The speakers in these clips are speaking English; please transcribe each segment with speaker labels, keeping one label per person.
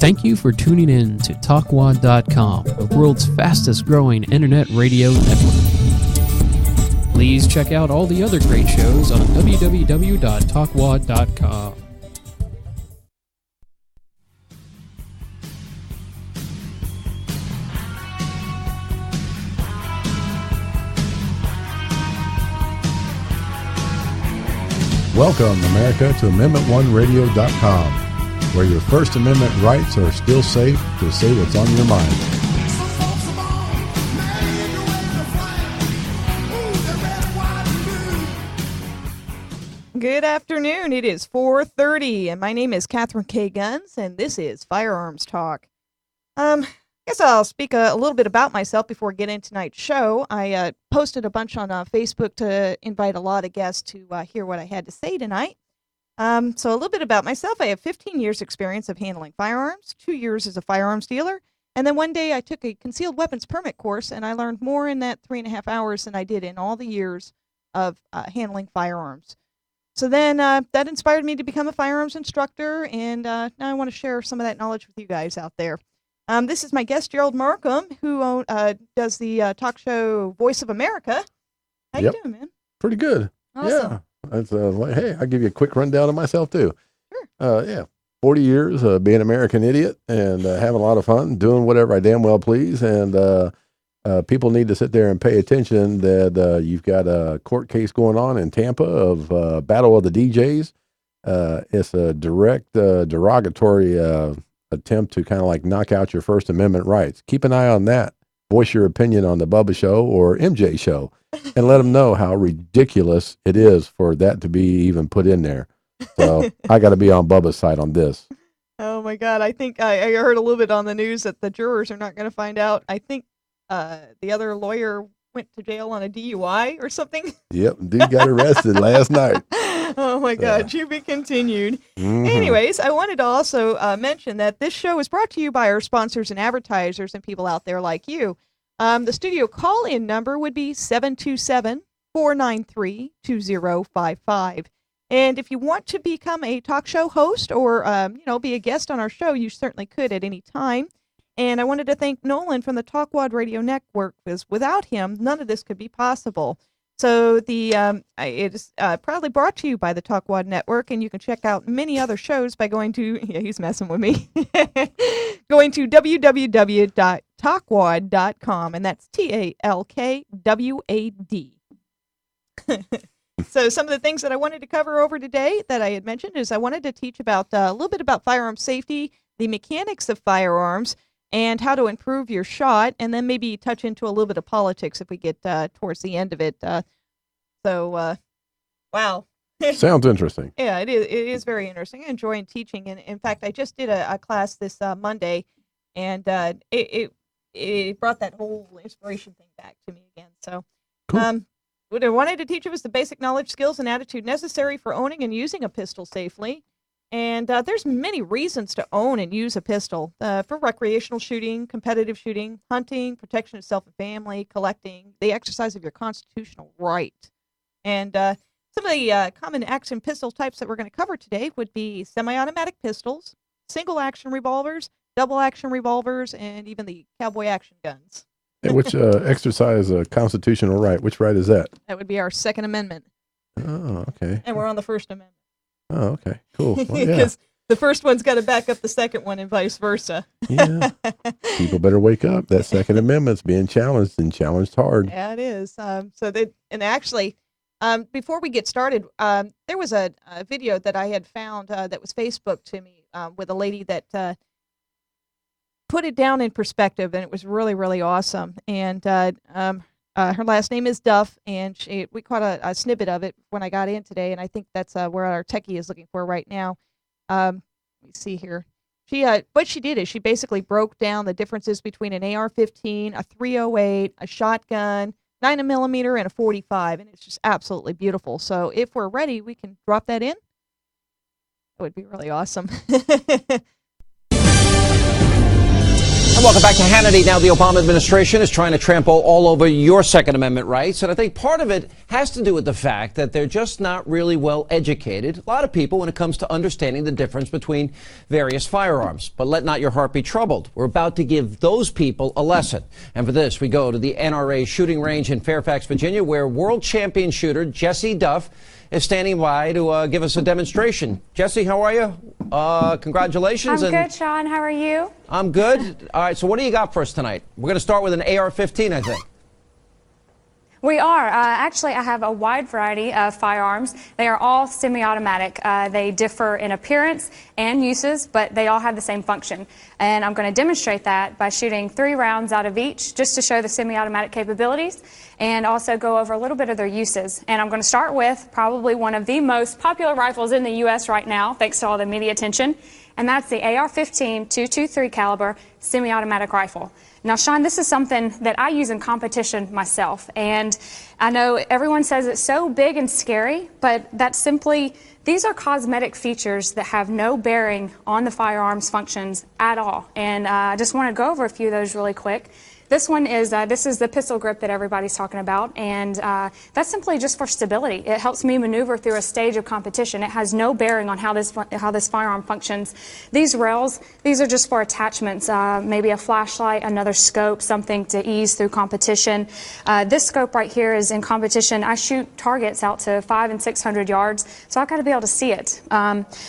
Speaker 1: Thank you for tuning in to TalkWad.com, the world's fastest growing internet radio network. Please check out all the other great shows on www.talkwad.com.
Speaker 2: Welcome, America, to AmendmentOneRadio.com, where your First Amendment rights are still safe to say what's on your mind.
Speaker 3: Good afternoon. It is 4:30, and my name is Catherine K. Guns, and this is Firearms Talk. I guess I'll speak a little bit about myself before we get into tonight's show. I posted a bunch on Facebook to invite a lot of guests to hear what I had to say tonight. So a little bit about myself. I have 15 years experience of handling firearms, 2 years as a firearms dealer, and then one day I took a concealed weapons permit course, and I learned more in that 3.5 hours than I did in all the years of handling firearms. So then that inspired me to become a firearms instructor, and now I want to share some of that knowledge with you guys out there. This is my guest, Gerald Markham, who does the talk show Voice of America. How you doing, man?
Speaker 2: Pretty good.
Speaker 3: Awesome.
Speaker 2: Yeah. That's hey, I'll give you a quick rundown of myself, too.
Speaker 3: Sure.
Speaker 2: 40 years being an American idiot and having a lot of fun, doing whatever I damn well please, and people need to sit there and pay attention that you've got a court case going on in Tampa of Battle of the DJs. It's a direct derogatory attempt to kind of like knock out your First Amendment rights. Keep an eye on that. Voice your opinion on the Bubba Show or MJ Show and let them know how ridiculous it is for that to be even put in there. So I got to be on Bubba's side on this.
Speaker 3: Oh, my God. I think I heard a little bit on the news that the jurors are not going to find out. I think the other lawyer went to jail on a DUI or something.
Speaker 2: Yep, dude got arrested last night.
Speaker 3: Oh my God, to be continued.
Speaker 2: Mm-hmm.
Speaker 3: Anyways, I wanted to also mention that this show is brought to you by our sponsors and advertisers and people out there like you. The studio call-in number would be 727-493-2055. And if you want to become a talk show host or be a guest on our show, you certainly could at any time. And I wanted to thank Nolan from the Talkwad Radio Network, because without him, none of this could be possible. So it is proudly brought to you by the Talkwad Network, and you can check out many other shows by going to, he's messing with me, going to www.talkwad.com, and that's TALKWAD. So some of the things that I wanted to cover over today that I had mentioned is I wanted to teach about a little bit about firearm safety, the mechanics of firearms, and how to improve your shot, and then maybe touch into a little bit of politics if we get towards the end of it. Wow.
Speaker 2: Sounds interesting.
Speaker 3: Yeah, it is very interesting. I enjoy teaching, and in fact, I just did a class this Monday, and it brought that whole inspiration thing back to me again. So,
Speaker 2: cool.
Speaker 3: What I wanted to teach you was the basic knowledge, skills, and attitude necessary for owning and using a pistol safely. And there's many reasons to own and use a pistol for recreational shooting, competitive shooting, hunting, protection of self and family, collecting, the exercise of your constitutional right. And some of the common action pistol types that we're going to cover today would be semi-automatic pistols, single-action revolvers, double-action revolvers, and even the cowboy action guns.
Speaker 2: And which exercise a constitutional right? Which right is that?
Speaker 3: That would be our Second Amendment.
Speaker 2: Oh, okay.
Speaker 3: And we're on the First Amendment.
Speaker 2: Oh, okay. Cool. Well, yeah.
Speaker 3: Because the first one's got to back up the second one and vice versa.
Speaker 2: Yeah. People better wake up. That Second Amendment's being challenged and challenged hard.
Speaker 3: Yeah, it is. Before we get started, there was a video that I had found that was Facebooked to me with a lady that put it down in perspective, and it was really, really awesome. And her last name is Duff, and we caught a snippet of it when I got in today, and I think that's where our techie is looking for right now. Let me see here. What she did is she basically broke down the differences between an AR-15, a .308, a shotgun, 9mm, and a .45, and it's just absolutely beautiful. So if we're ready, we can drop that in. That would be really awesome.
Speaker 4: Welcome back to Hannity. Now, the Obama administration is trying to trample all over your Second Amendment rights. And I think part of it has to do with the fact that they're just not really well educated, a lot of people, when it comes to understanding the difference between various firearms. But let not your heart be troubled. We're about to give those people a lesson. And for this, we go to the NRA shooting range in Fairfax, Virginia, where world champion shooter Jesse Duff is standing by to give us a demonstration. Jesse, how are you? Congratulations.
Speaker 5: I'm good, Sean. How are you?
Speaker 4: I'm good. All right, so what do you got for us tonight? We're going to start with an AR-15, I think.
Speaker 5: We are. Actually, I have a wide variety of firearms. They are all semi-automatic. They differ in appearance and uses, but they all have the same function. And I'm going to demonstrate that by shooting 3 rounds out of each, just to show the semi-automatic capabilities, and also go over a little bit of their uses. And I'm going to start with probably one of the most popular rifles in the U.S. right now, thanks to all the media attention, and that's the AR-15 .223 caliber semi-automatic rifle. Now, Sean, this is something that I use in competition myself, and I know everyone says it's so big and scary, but that's simply, these are cosmetic features that have no bearing on the firearm's functions at all. And I just want to go over a few of those really quick. This one is, this is the pistol grip that everybody's talking about, and that's simply just for stability. It helps me maneuver through a stage of competition. It has no bearing on how this firearm functions. These rails, these are just for attachments, maybe a flashlight, another scope, something to ease through competition. This scope right here is in competition. I shoot targets out to 500 and 600 yards, so I've got to be able to see it.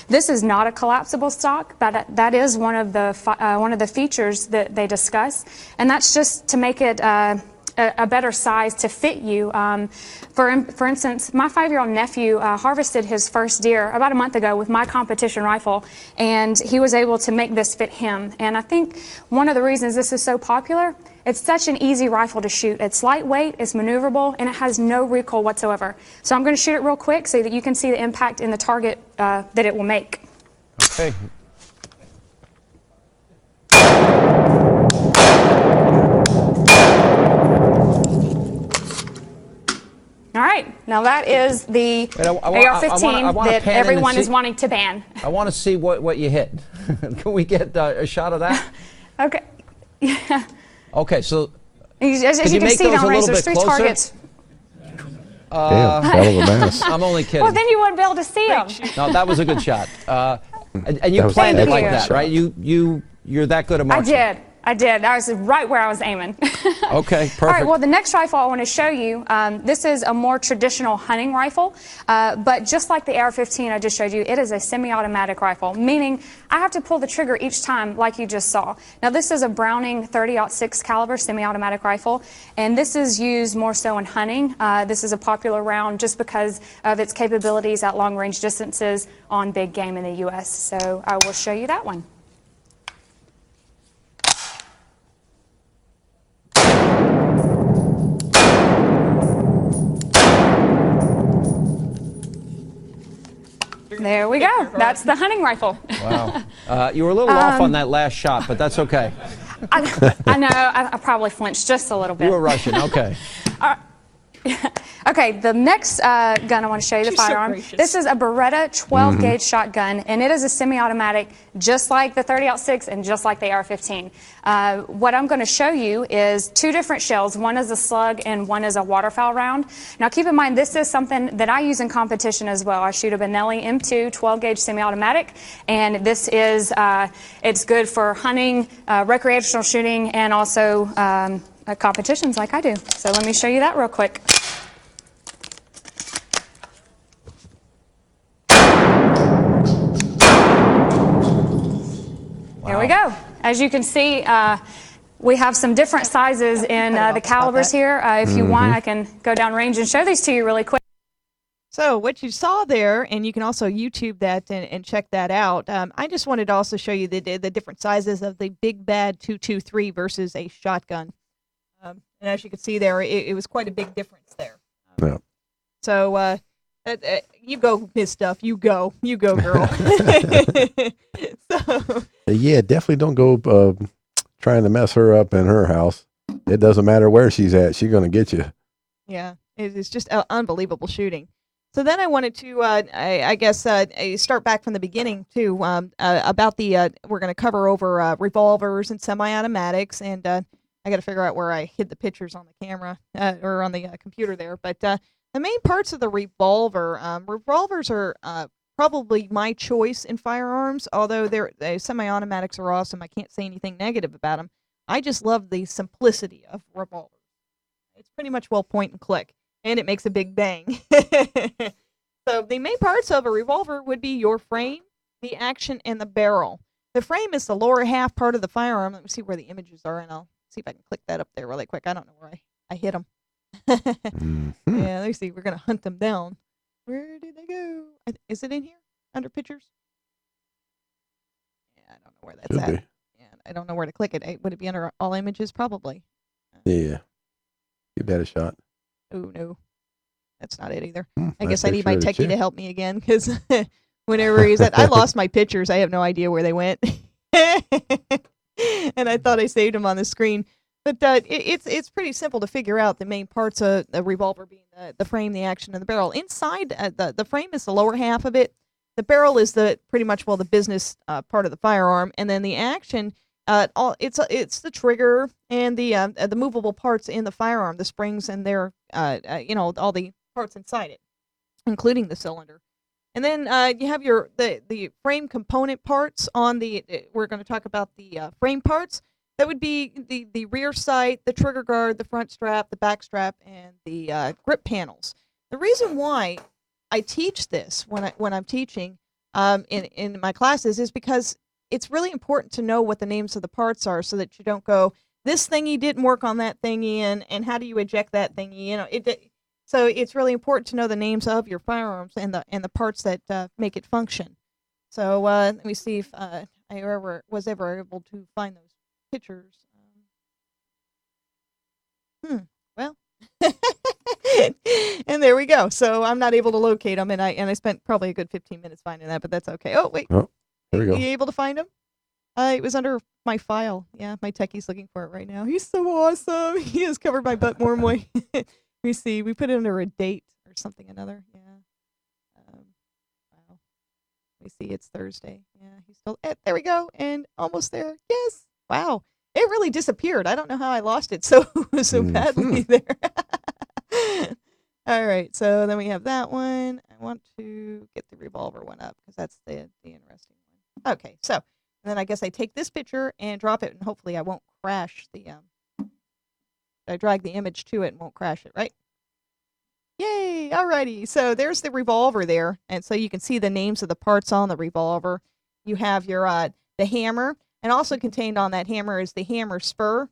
Speaker 5: This is not a collapsible stock, but that is one of the features that they discuss, and that's just to make it a better size to fit you. For instance, my 5-year-old nephew harvested his first deer about a month ago with my competition rifle, and he was able to make this fit him. And I think one of the reasons this is so popular, it's such an easy rifle to shoot. It's lightweight, it's maneuverable, and it has no recoil whatsoever. So I'm going to shoot it real quick so that you can see the impact in the target that it will make.
Speaker 4: Okay.
Speaker 5: All right, now that is the AR-15 that everyone is wanting to ban.
Speaker 4: I want to see what you hit. Can we get a shot of that?
Speaker 5: Okay. Yeah.
Speaker 4: Okay, so
Speaker 5: as you can see downrange, there's 3 targets.
Speaker 2: Damn, hell of a mess.
Speaker 4: I'm only kidding.
Speaker 5: Well, then you wouldn't be able to see them.
Speaker 4: No, that was a good shot. And you planned it like that, right? You're that good at marksman.
Speaker 5: I did. I was right where I was aiming.
Speaker 4: Okay, perfect.
Speaker 5: All right, well, the next rifle I want to show you, this is a more traditional hunting rifle, but just like the AR-15 I just showed you, it is a semi-automatic rifle, meaning I have to pull the trigger each time like you just saw. Now, this is a Browning 30-06 caliber semi-automatic rifle, and this is used more so in hunting. This is a popular round just because of its capabilities at long-range distances on big game in the U.S., so I will show you that one. There we go. That's the hunting rifle.
Speaker 4: Wow. You were a little off on that last shot, but that's okay.
Speaker 5: I know. I probably flinched just a little bit.
Speaker 4: You were rushing. Okay.
Speaker 5: Okay, the next gun I want to show you, the firearm. This is a Beretta 12-gauge shotgun, and it is a semi-automatic, just like the 30-06 and just like the AR-15. What I'm going to show you is 2 different shells. One is a slug and one is a waterfowl round. Now, keep in mind, this is something that I use in competition as well. I shoot a Benelli M2 12-gauge semi-automatic, and this is it's good for hunting, recreational shooting, and also competitions like I do. So let me show you that real quick. Here we go. As you can see, we have some different sizes in the calibers here. If you want, I can go down range and show these to you really quick.
Speaker 3: So what you saw there, and you can also YouTube that and check that out. I just wanted to also show you the different sizes of the Big Bad 223 versus a shotgun. And as you can see there, it was quite a big difference there.
Speaker 2: Yeah.
Speaker 3: So you go, Miss Stuff. You go, girl. So,
Speaker 2: yeah, definitely don't go trying to mess her up in her house. It doesn't matter where she's at; she's going to get you.
Speaker 3: Yeah, it's just unbelievable shooting. So then I wanted to, I guess, start back from the beginning too, about the. We're going to cover over revolvers and semi-automatics, and I got to figure out where I hid the pictures on the camera or on the computer there. But the main parts of the revolver, revolvers are probably my choice in firearms. Although semi-automatics are awesome, I can't say anything negative about them. I just love the simplicity of revolvers. It's pretty much well point and click, and it makes a big bang. So the main parts of a revolver would be your frame, the action, and the barrel. The frame is the lower half part of the firearm. Let me see where the images are, and I'll see if I can click that up there really quick. I don't know where I hit them. Yeah, let me see. We're going to hunt them down. Where did they go? Is it in here under pictures? Yeah, I don't know where that's at. Yeah, I don't know where to click it. Would it be under all images? Probably.
Speaker 2: Yeah. Give that a shot.
Speaker 3: Oh, no. That's not it either. I
Speaker 2: Nice
Speaker 3: guess I need my
Speaker 2: picture of the
Speaker 3: techie to
Speaker 2: chick.
Speaker 3: help me again, because whenever he's at, I lost my pictures. I have no idea where they went. And I thought I saved them on the screen. But it's pretty simple to figure out the main parts of a revolver being the frame, the action, and the barrel. Inside, the frame is the lower half of it. The barrel is pretty much the business part of the firearm. And then the action, it's the trigger and the movable parts in the firearm, the springs and their all the parts inside it, including the cylinder. And then you have the frame component parts on the. We're going to talk about the frame parts. That would be the rear sight, the trigger guard, the front strap, the back strap, and the grip panels. The reason why I teach this when I'm teaching in my classes is because it's really important to know what the names of the parts are, so that you don't go, this thingy didn't work on that thingy, and how do you eject that thingy? So it's really important to know the names of your firearms and the parts that make it function. So let me see if I was ever able to find those pictures. Well, and there we go. So I'm not able to locate them, and I spent probably a good 15 minutes finding that, but that's okay. Oh wait,
Speaker 2: Oh, there we go.
Speaker 3: You able to find them? It was under my file. Yeah, my techie's looking for it right now. He's so awesome. He has covered my butt more. Let me see. We put it under a date or something another. Yeah. Wow. Let me see. It's Thursday. Yeah, he's still. There we go. And almost there. Yes. Wow. It really disappeared. I don't know how I lost it so badly there. All right. So then we have that one. I want to get the revolver one up because that's the interesting one. Okay. So then I guess I take this picture and drop it, and hopefully I won't crash the. I drag the image to it and won't crash it, right? Yay! Alrighty. So there's the revolver there, and so you can see the names of the parts on the revolver. You have your the hammer, and also contained on that hammer is the hammer spur.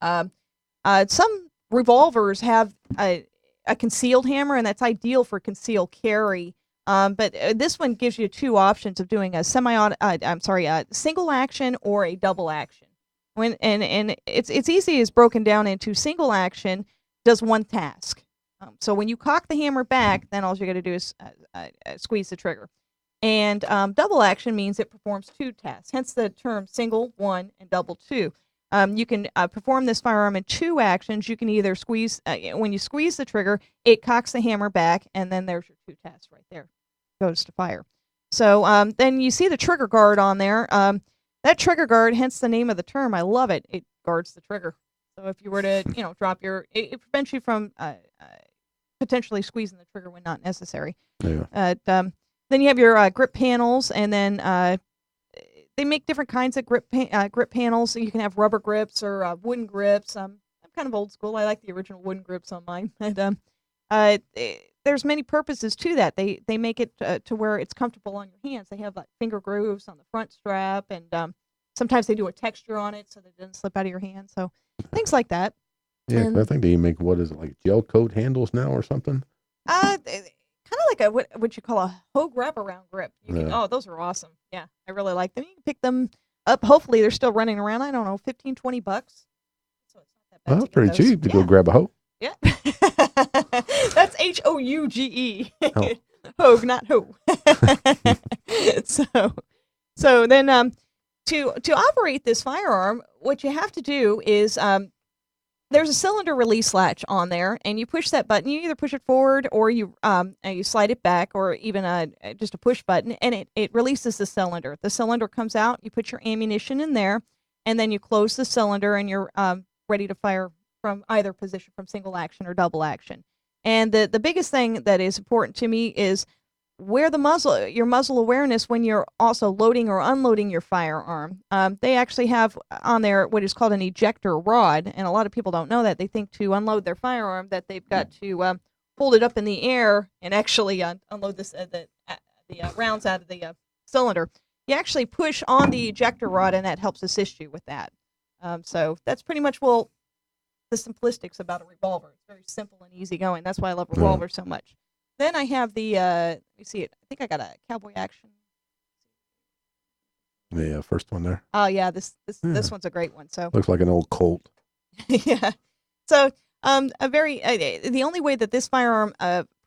Speaker 3: Some revolvers have a concealed hammer, and that's ideal for concealed carry. But this one gives you two options of doing a single action or a double action. And it's easy. It's broken down into single action does one task. So when you cock the hammer back, then all you got to do is squeeze the trigger. And double action means it performs two tasks. Hence the term single, one, and double, two. You can perform this firearm in two actions. You can either squeeze, when you squeeze the trigger, it cocks the hammer back, and then there's your two tasks right there. Goes to fire. So then you see the trigger guard on there. That trigger guard, hence the name of the term, I love it. It guards the trigger. So if you were to, drop it prevents you from potentially squeezing the trigger when not necessary.
Speaker 2: Yeah.
Speaker 3: Then you have your grip panels, and then they make different kinds of grip panels. So you can have rubber grips or wooden grips. I'm kind of old school. I like the original wooden grips on mine. And there's many purposes to that. They make it to where it's comfortable on your hands. They have like finger grooves on the front strap, and sometimes they do a texture on it so that it doesn't slip out of your hand. So things like that.
Speaker 2: Yeah, 'cause I think they make, what is it, like gel coat handles now or something?
Speaker 3: Kind of like what you call a Hogue wraparound grip.
Speaker 2: Yeah.
Speaker 3: Oh, those are awesome. Yeah, I really like them. You can pick them up. Hopefully, they're still running around. I don't know, $15, $20. So it's not that bad.
Speaker 2: Well, that's pretty cheap to go grab a hoe.
Speaker 3: Yeah. That's Houge.
Speaker 2: Oh.
Speaker 3: Hogue, not hoe. So then to operate this firearm, what you have to do is there's a cylinder release latch on there, and you push that button. You either push it forward or you slide it back, or even just a push button, and it releases the cylinder. The cylinder comes out. You put your ammunition in there, and then you close the cylinder, and you're ready to fire from either position, from single action or double action. And the biggest thing that is important to me is where your muzzle awareness when you're also loading or unloading your firearm. They actually have on there what is called an ejector rod, and a lot of people don't know that. They think to unload their firearm that they've got to hold it up in the air and actually unload the rounds out of the cylinder. You actually push on the ejector rod, and that helps assist you with that. So that's pretty much the simplistics about a revolver. It's very simple and easy going. That's why I love revolvers so much. Then I have the, let me see it. I think I got a Cowboy Action.
Speaker 2: The first one there.
Speaker 3: Oh yeah, this one's a great one. So
Speaker 2: looks like an old Colt.
Speaker 3: yeah. So the only way that this firearm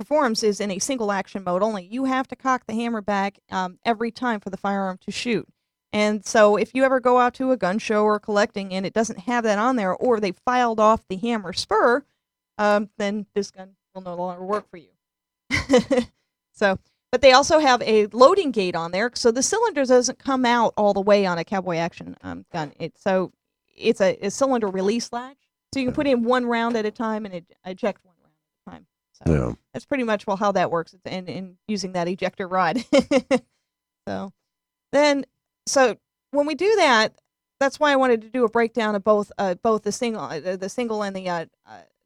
Speaker 3: performs is in a single action mode only. You have to cock the hammer back every time for the firearm to shoot. And so if you ever go out to a gun show or collecting and it doesn't have that on there, or they filed off the hammer spur, then this gun will no longer work for you. So, but they also have a loading gate on there, so the cylinder doesn't come out all the way on a Cowboy Action gun. It's a cylinder release latch, so you can put in one round at a time and eject one round at a time. So that's pretty much how that works, in using that ejector rod. So when we do that, that's why I wanted to do a breakdown of both the single and the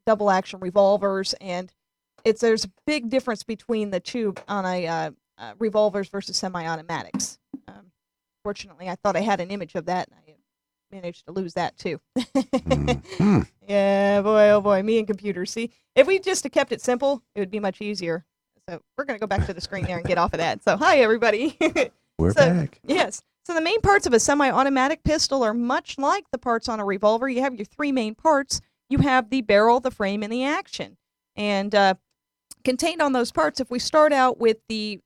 Speaker 3: double action revolvers. And there's a big difference between the two on a revolvers versus semi-automatics. Fortunately, I thought I had an image of that, and I managed to lose that too. Yeah, boy, oh boy, me and computers. See, if we just have kept it simple, it would be much easier. So we're going to go back to the screen there and get off of that. So hi, everybody.
Speaker 2: We're back.
Speaker 3: Yes. So the main parts of a semi-automatic pistol are much like the parts on a revolver. You have your three main parts. You have the barrel, the frame, and the action. And contained on those parts, if we start out with the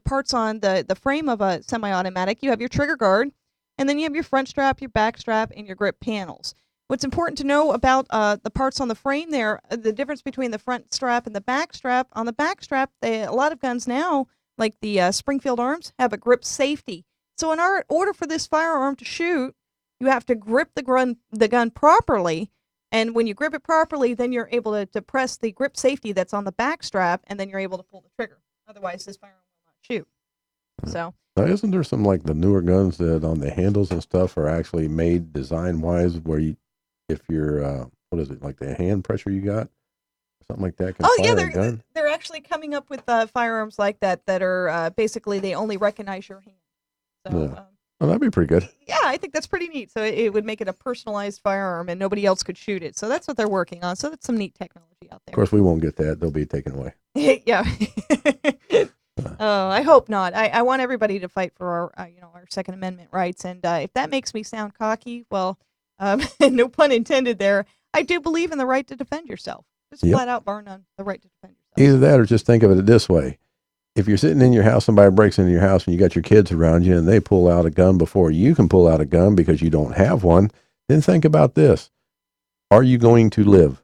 Speaker 3: parts on the frame of a semi-automatic, you have your trigger guard, and then you have your front strap, your back strap, and your grip panels. What's important to know about the parts on the frame there, the difference between the front strap and the back strap. On the back strap, a lot of guns now, like the Springfield Arms, have a grip safety. So in order for this firearm to shoot, you have to grip the gun properly. And when you grip it properly, then you're able to press the grip safety that's on the back strap, and then you're able to pull the trigger. Otherwise, this firearm will not shoot. So
Speaker 2: now, isn't there some like the newer guns that on the handles and stuff are actually made design-wise where if you're what is it, like the hand pressure you got, something like that, can fire a gun?
Speaker 3: They're actually coming up with firearms like that are basically they only recognize your hand. So.
Speaker 2: Yeah. Well, that'd be pretty good.
Speaker 3: Yeah, I think that's pretty neat. So it would make it a personalized firearm, and nobody else could shoot it. So that's what they're working on. So that's some neat technology out there.
Speaker 2: Of course, we won't get that. They'll be taken away.
Speaker 3: Yeah. Oh, I hope not. I want everybody to fight for our Second Amendment rights. And if that makes me sound cocky, well, no pun intended there. I do believe in the right to defend yourself. Just flat out bar none, the right to defend yourself.
Speaker 2: Either that, or just think of it this way. If you're sitting in your house, somebody breaks into your house and you got your kids around you and they pull out a gun before you can pull out a gun because you don't have one, then think about this. Are you going to live?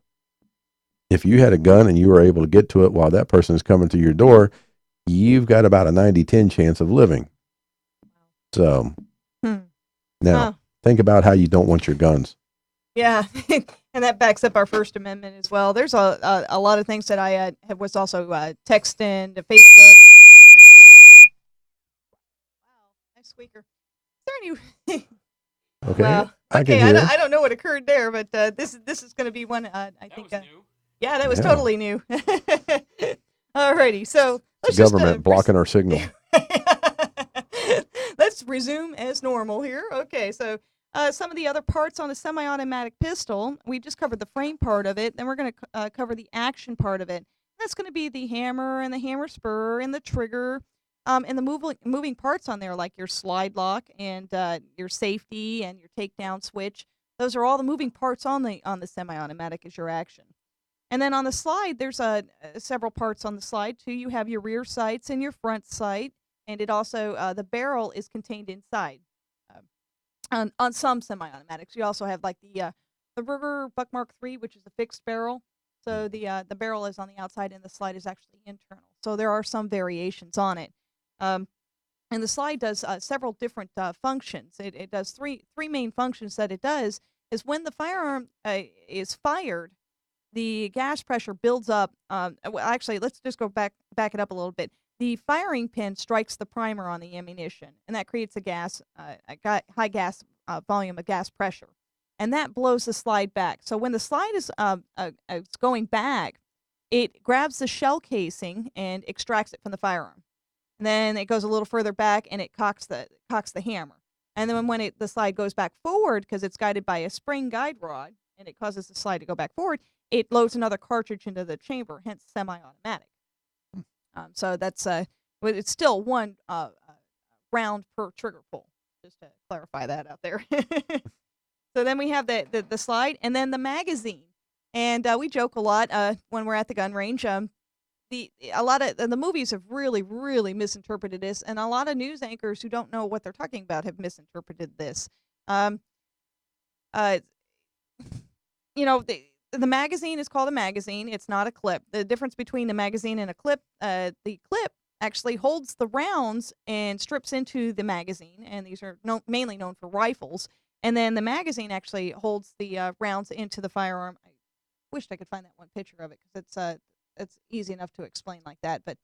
Speaker 2: If you had a gun and you were able to get to it while that person is coming to your door, you've got about a 90-10 chance of living. So now think about how you don't want your guns.
Speaker 3: Yeah, and that backs up our First Amendment as well. There's a lot of things that I was also texting to Facebook. Wow, nice squeaker. Is there any?
Speaker 2: Okay,
Speaker 3: wow.
Speaker 2: I can hear.
Speaker 3: I don't know what occurred there, but this is going to be one. I think. That was new. Yeah, that was totally new. Alrighty, so let's
Speaker 2: the government blocking our signal.
Speaker 3: Let's resume as normal here. Okay, so. Some of the other parts on a semi-automatic pistol, we just covered the frame part of it. Then we're going to cover the action part of it. That's going to be the hammer and the hammer spur and the trigger, and the moving parts on there, like your slide lock and your safety and your takedown switch. Those are all the moving parts on the semi-automatic as your action. And then on the slide, there's several parts on the slide too. You have your rear sights and your front sight, and it also the barrel is contained inside. On some semi-automatics, you also have like the the Ruger Buckmark III, which is a fixed barrel. So the barrel is on the outside and the slide is actually internal. So there are some variations on it. And the slide does several different functions. It does three main functions that it does is when the firearm is fired, the gas pressure builds up. Well, actually, let's just go back it up a little bit. The firing pin strikes the primer on the ammunition, and that creates a high gas volume of gas pressure, and that blows the slide back. So when the slide is going back, it grabs the shell casing and extracts it from the firearm. And then it goes a little further back and it cocks the hammer. And then when the slide goes back forward, because it's guided by a spring guide rod and it causes the slide to go back forward, it loads another cartridge into the chamber, hence semi-automatic. So that's it's still one round per trigger pull, just to clarify that out there. So then we have the slide and then the magazine. And we joke a lot when we're at the gun range. A lot of the movies have really misinterpreted this, and a lot of news anchors who don't know what they're talking about have misinterpreted this. The magazine is called a magazine. It's not a clip. The difference between the magazine and a clip, the clip actually holds the rounds and strips into the magazine, and these are mainly known for rifles. And then the magazine actually holds the rounds into the firearm. I wished I could find that one picture of it because it's easy enough to explain like that. But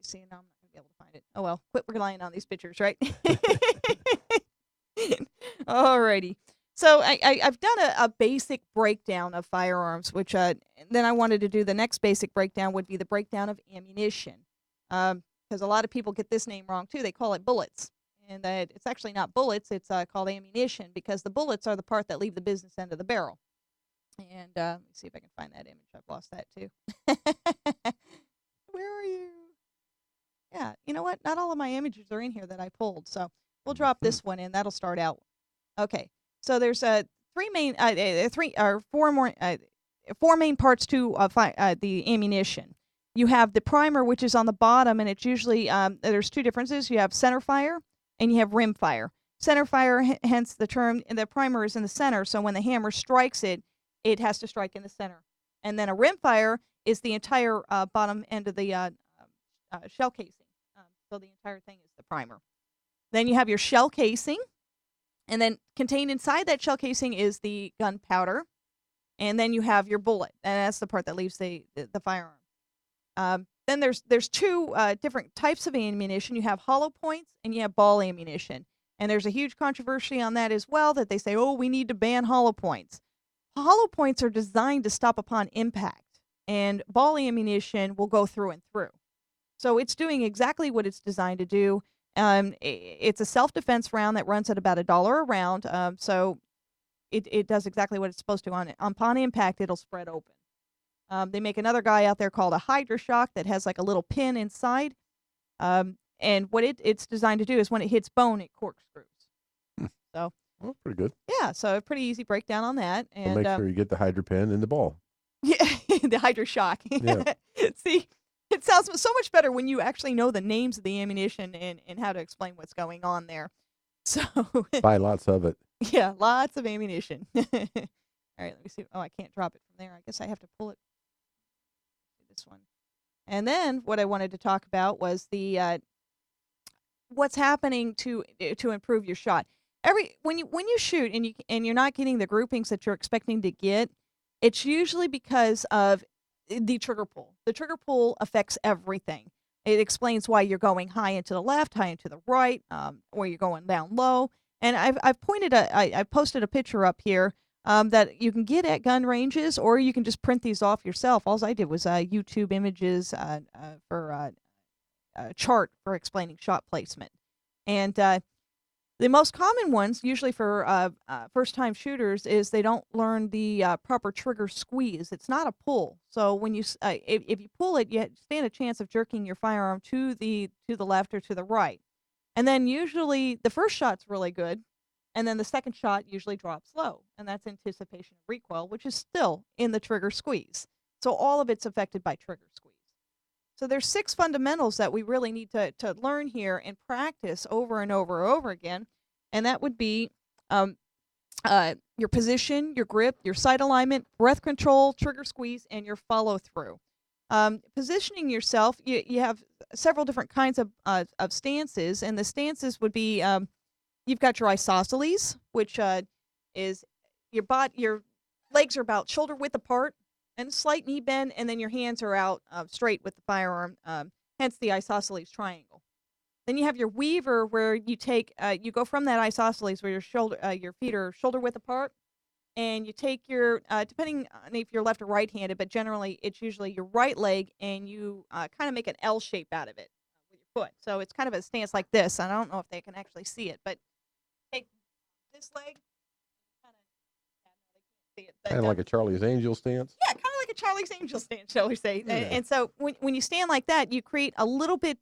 Speaker 3: see, now I'm not gonna be able to find it. Oh well, quit relying on these pictures, right? Alrighty. So I've done a basic breakdown of firearms, which then I wanted to do the next basic breakdown would be the breakdown of ammunition, because a lot of people get this name wrong too. They call it bullets, and that it's actually not bullets. It's called ammunition because the bullets are the part that leave the business end of the barrel. And let me see if I can find that image. I've lost that too. Where are you? Yeah, you know what? Not all of my images are in here that I pulled, so we'll drop this one in. That'll start out. Okay. So there's four main parts to the ammunition. You have the primer, which is on the bottom, and it's usually there's two differences. You have center fire and you have rim fire. Center fire, hence the term. The primer is in the center, so when the hammer strikes it, it has to strike in the center. And then a rim fire is the entire bottom end of the shell casing. So the entire thing is the primer. Then you have your shell casing. And then contained inside that shell casing is the gunpowder. And then you have your bullet. And that's the part that leaves the firearm. Then there's two different types of ammunition. You have hollow points and you have ball ammunition. And there's a huge controversy on that as well, that they say, oh, we need to ban hollow points. Hollow points are designed to stop upon impact. And ball ammunition will go through and through. So it's doing exactly what it's designed to do. It's a self-defense round that runs at about $1 a round. So it does exactly what it's supposed to. Upon impact, it'll spread open. They make another guy out there called a Hydra Shock that has like a little pin inside. And what it's designed to do is when it hits bone, it corkscrews. So.
Speaker 2: Well, pretty good.
Speaker 3: Yeah, so a pretty easy breakdown on that. And
Speaker 2: make sure you get the Hydra pin in the ball.
Speaker 3: Yeah, the Hydra Shock.
Speaker 2: Yeah.
Speaker 3: See, it sounds so much better when you actually know the names of the ammunition and how to explain what's going on there. So
Speaker 2: buy lots of it.
Speaker 3: Yeah, lots of ammunition. All right, let me see. Oh, I can't drop it from there. I guess I have to pull it. This one. And then what I wanted to talk about was the what's happening to improve your shot. When you shoot and you're not getting the groupings that you're expecting to get, it's usually because of the trigger pull. The trigger pull affects everything. It explains why you're going high and to the left, high and to the right, or you're going down low. And I've posted a picture up here that you can get at gun ranges, or you can just print these off yourself. All I did was YouTube images for a chart for explaining shot placement. And the most common ones, usually for first-time shooters, is they don't learn the proper trigger squeeze. It's not a pull. So when you if you pull it, you stand a chance of jerking your firearm to the left or to the right. And then usually the first shot's really good, and then the second shot usually drops low, and that's anticipation of recoil, which is still in the trigger squeeze. So all of it's affected by trigger squeeze. So there's 6 fundamentals that we really need to learn here and practice over and over and over again, and that would be your position, your grip, your sight alignment, breath control, trigger squeeze, and your follow through. Positioning yourself, you have several different kinds of stances, and the stances would be you've got your isosceles, which is your legs are about shoulder width apart and slight knee bend, and then your hands are out straight with the firearm, hence the isosceles triangle. Then you have your weaver, where you take you go from that isosceles where your feet are shoulder width apart, and you take your depending on if you're left or right-handed, but generally it's usually your right leg, and you kind of make an L shape out of it with your foot. So it's kind of a stance like this. I don't know if they can actually see it, but take this leg, kind of they can't see it, but
Speaker 2: Kind of like a Charlie's Angel stance.
Speaker 3: yeah, kind of like a Charlie's Angel stance, shall we say?
Speaker 2: Yeah.
Speaker 3: And so when you stand like that, you create a little bit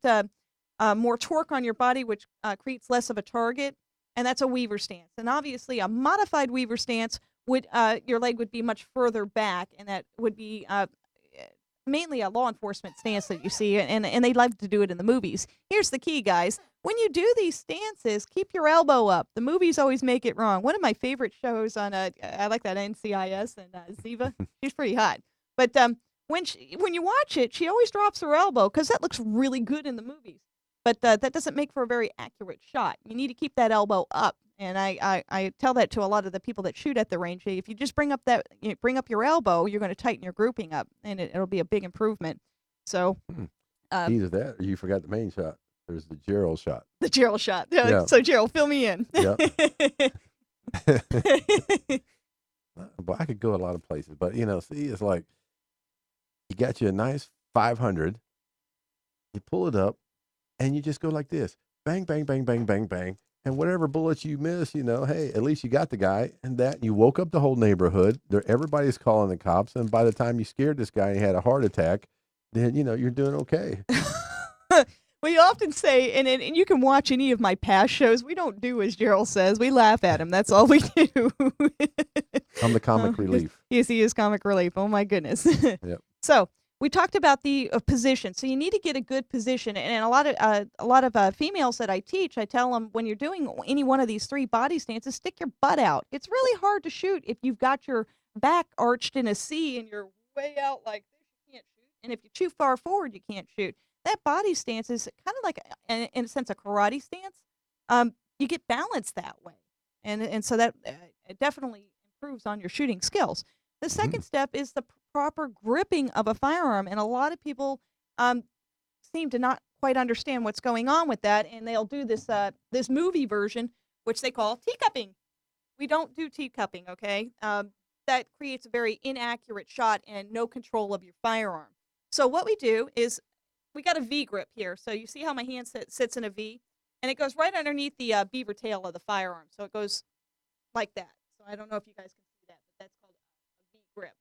Speaker 3: more torque on your body, which creates less of a target, and that's a weaver stance. And obviously, a modified weaver stance would your leg would be much further back, and that would be mainly a law enforcement stance that you see, and they love to do it in the movies. Here's the key, guys. When you do these stances, keep your elbow up. The movies always make it wrong. One of my favorite shows on I like that NCIS and Ziva. She's pretty hot. But when you watch it, she always drops her elbow because that looks really good in the movies. But that doesn't make for a very accurate shot. You need to keep that elbow up. And I tell that to a lot of the people that shoot at the range. If you just bring up your elbow, you're going to tighten your grouping up, and it'll be a big improvement. So,
Speaker 2: Either that, or you forgot the main shot. There's the Gerald shot.
Speaker 3: The Gerald shot.
Speaker 2: Yeah.
Speaker 3: So Gerald, fill me in.
Speaker 2: Yeah. But I could go a lot of places. But see, it's like you got you a nice 500. You pull it up, and you just go like this: bang, bang, bang, bang, bang, bang. And whatever bullets you miss, hey, at least you got the guy. And that you woke up the whole neighborhood. Everybody's calling the cops. And by the time you scared this guy and he had a heart attack, then, you're doing okay.
Speaker 3: Well, you often say, and you can watch any of my past shows, we don't do as Gerald says. We laugh at him. That's all we do.
Speaker 2: I'm the comic relief.
Speaker 3: Yes, he is comic relief. Oh, my goodness.
Speaker 2: Yep.
Speaker 3: So we talked about the position. So you need to get a good position. And a lot of females that I teach, I tell them, when you're doing any one of these 3 body stances, stick your butt out. It's really hard to shoot if you've got your back arched in a C and you're way out like this. You can't shoot. And if you're too far forward, you can't shoot. That body stance is kind of like, in a sense, a karate stance. You get balance that way. And so that it definitely improves on your shooting skills. The second step is the proper gripping of a firearm, and a lot of people seem to not quite understand what's going on with that, and they'll do this movie version, which they call teacupping. We don't do teacupping, okay? That creates a very inaccurate shot and no control of your firearm. So what we do is we got a V grip here. So you see how my hand sits in a V, and it goes right underneath the beaver tail of the firearm. So it goes like that. So I don't know if you guys can see that, but that's called a V grip.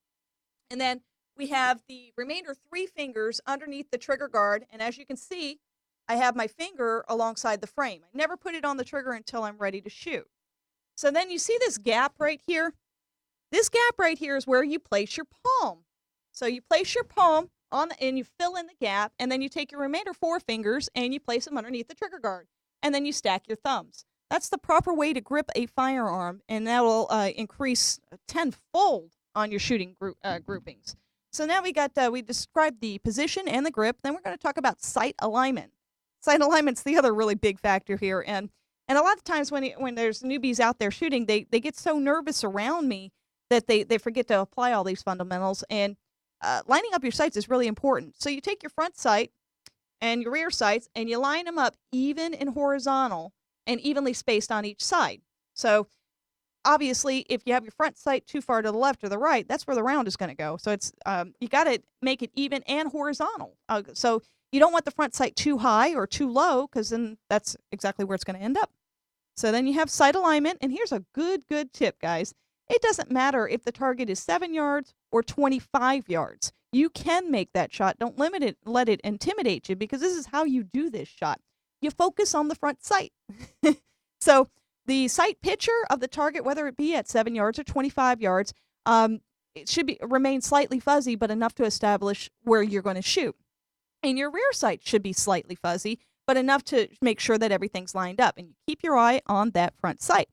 Speaker 3: And then we have the remainder 3 fingers underneath the trigger guard. And as you can see, I have my finger alongside the frame. I never put it on the trigger until I'm ready to shoot. So then you see this gap right here? This gap right here is where you place your palm. So you place your palm and you fill in the gap, and then you take your remainder 4 fingers and you place them underneath the trigger guard. And then you stack your thumbs. That's the proper way to grip a firearm, and that will increase tenfold on your shooting groupings. So now we described the position and the grip. Then we're going to talk about sight alignment. Sight alignment's the other really big factor here, and a lot of times when there's newbies out there shooting, they get so nervous around me that they forget to apply all these fundamentals. And lining up your sights is really important. So you take your front sight and your rear sights, and you line them up even and horizontal and evenly spaced on each side. So obviously, if you have your front sight too far to the left or the right, that's where the round is going to go. So it's you got to make it even and horizontal. So you don't want the front sight too high or too low, because then that's exactly where it's going to end up. So then you have sight alignment, and here's a good tip, guys. It doesn't matter if the target is 7 yards or 25 yards. You can make that shot. Don't let it intimidate you, because this is how you do this shot. You focus on the front sight. So the sight picture of the target, whether it be at 7 yards or 25 yards, it should remain slightly fuzzy, but enough to establish where you're going to shoot. And your rear sight should be slightly fuzzy, but enough to make sure that everything's lined up. And you keep your eye on that front sight.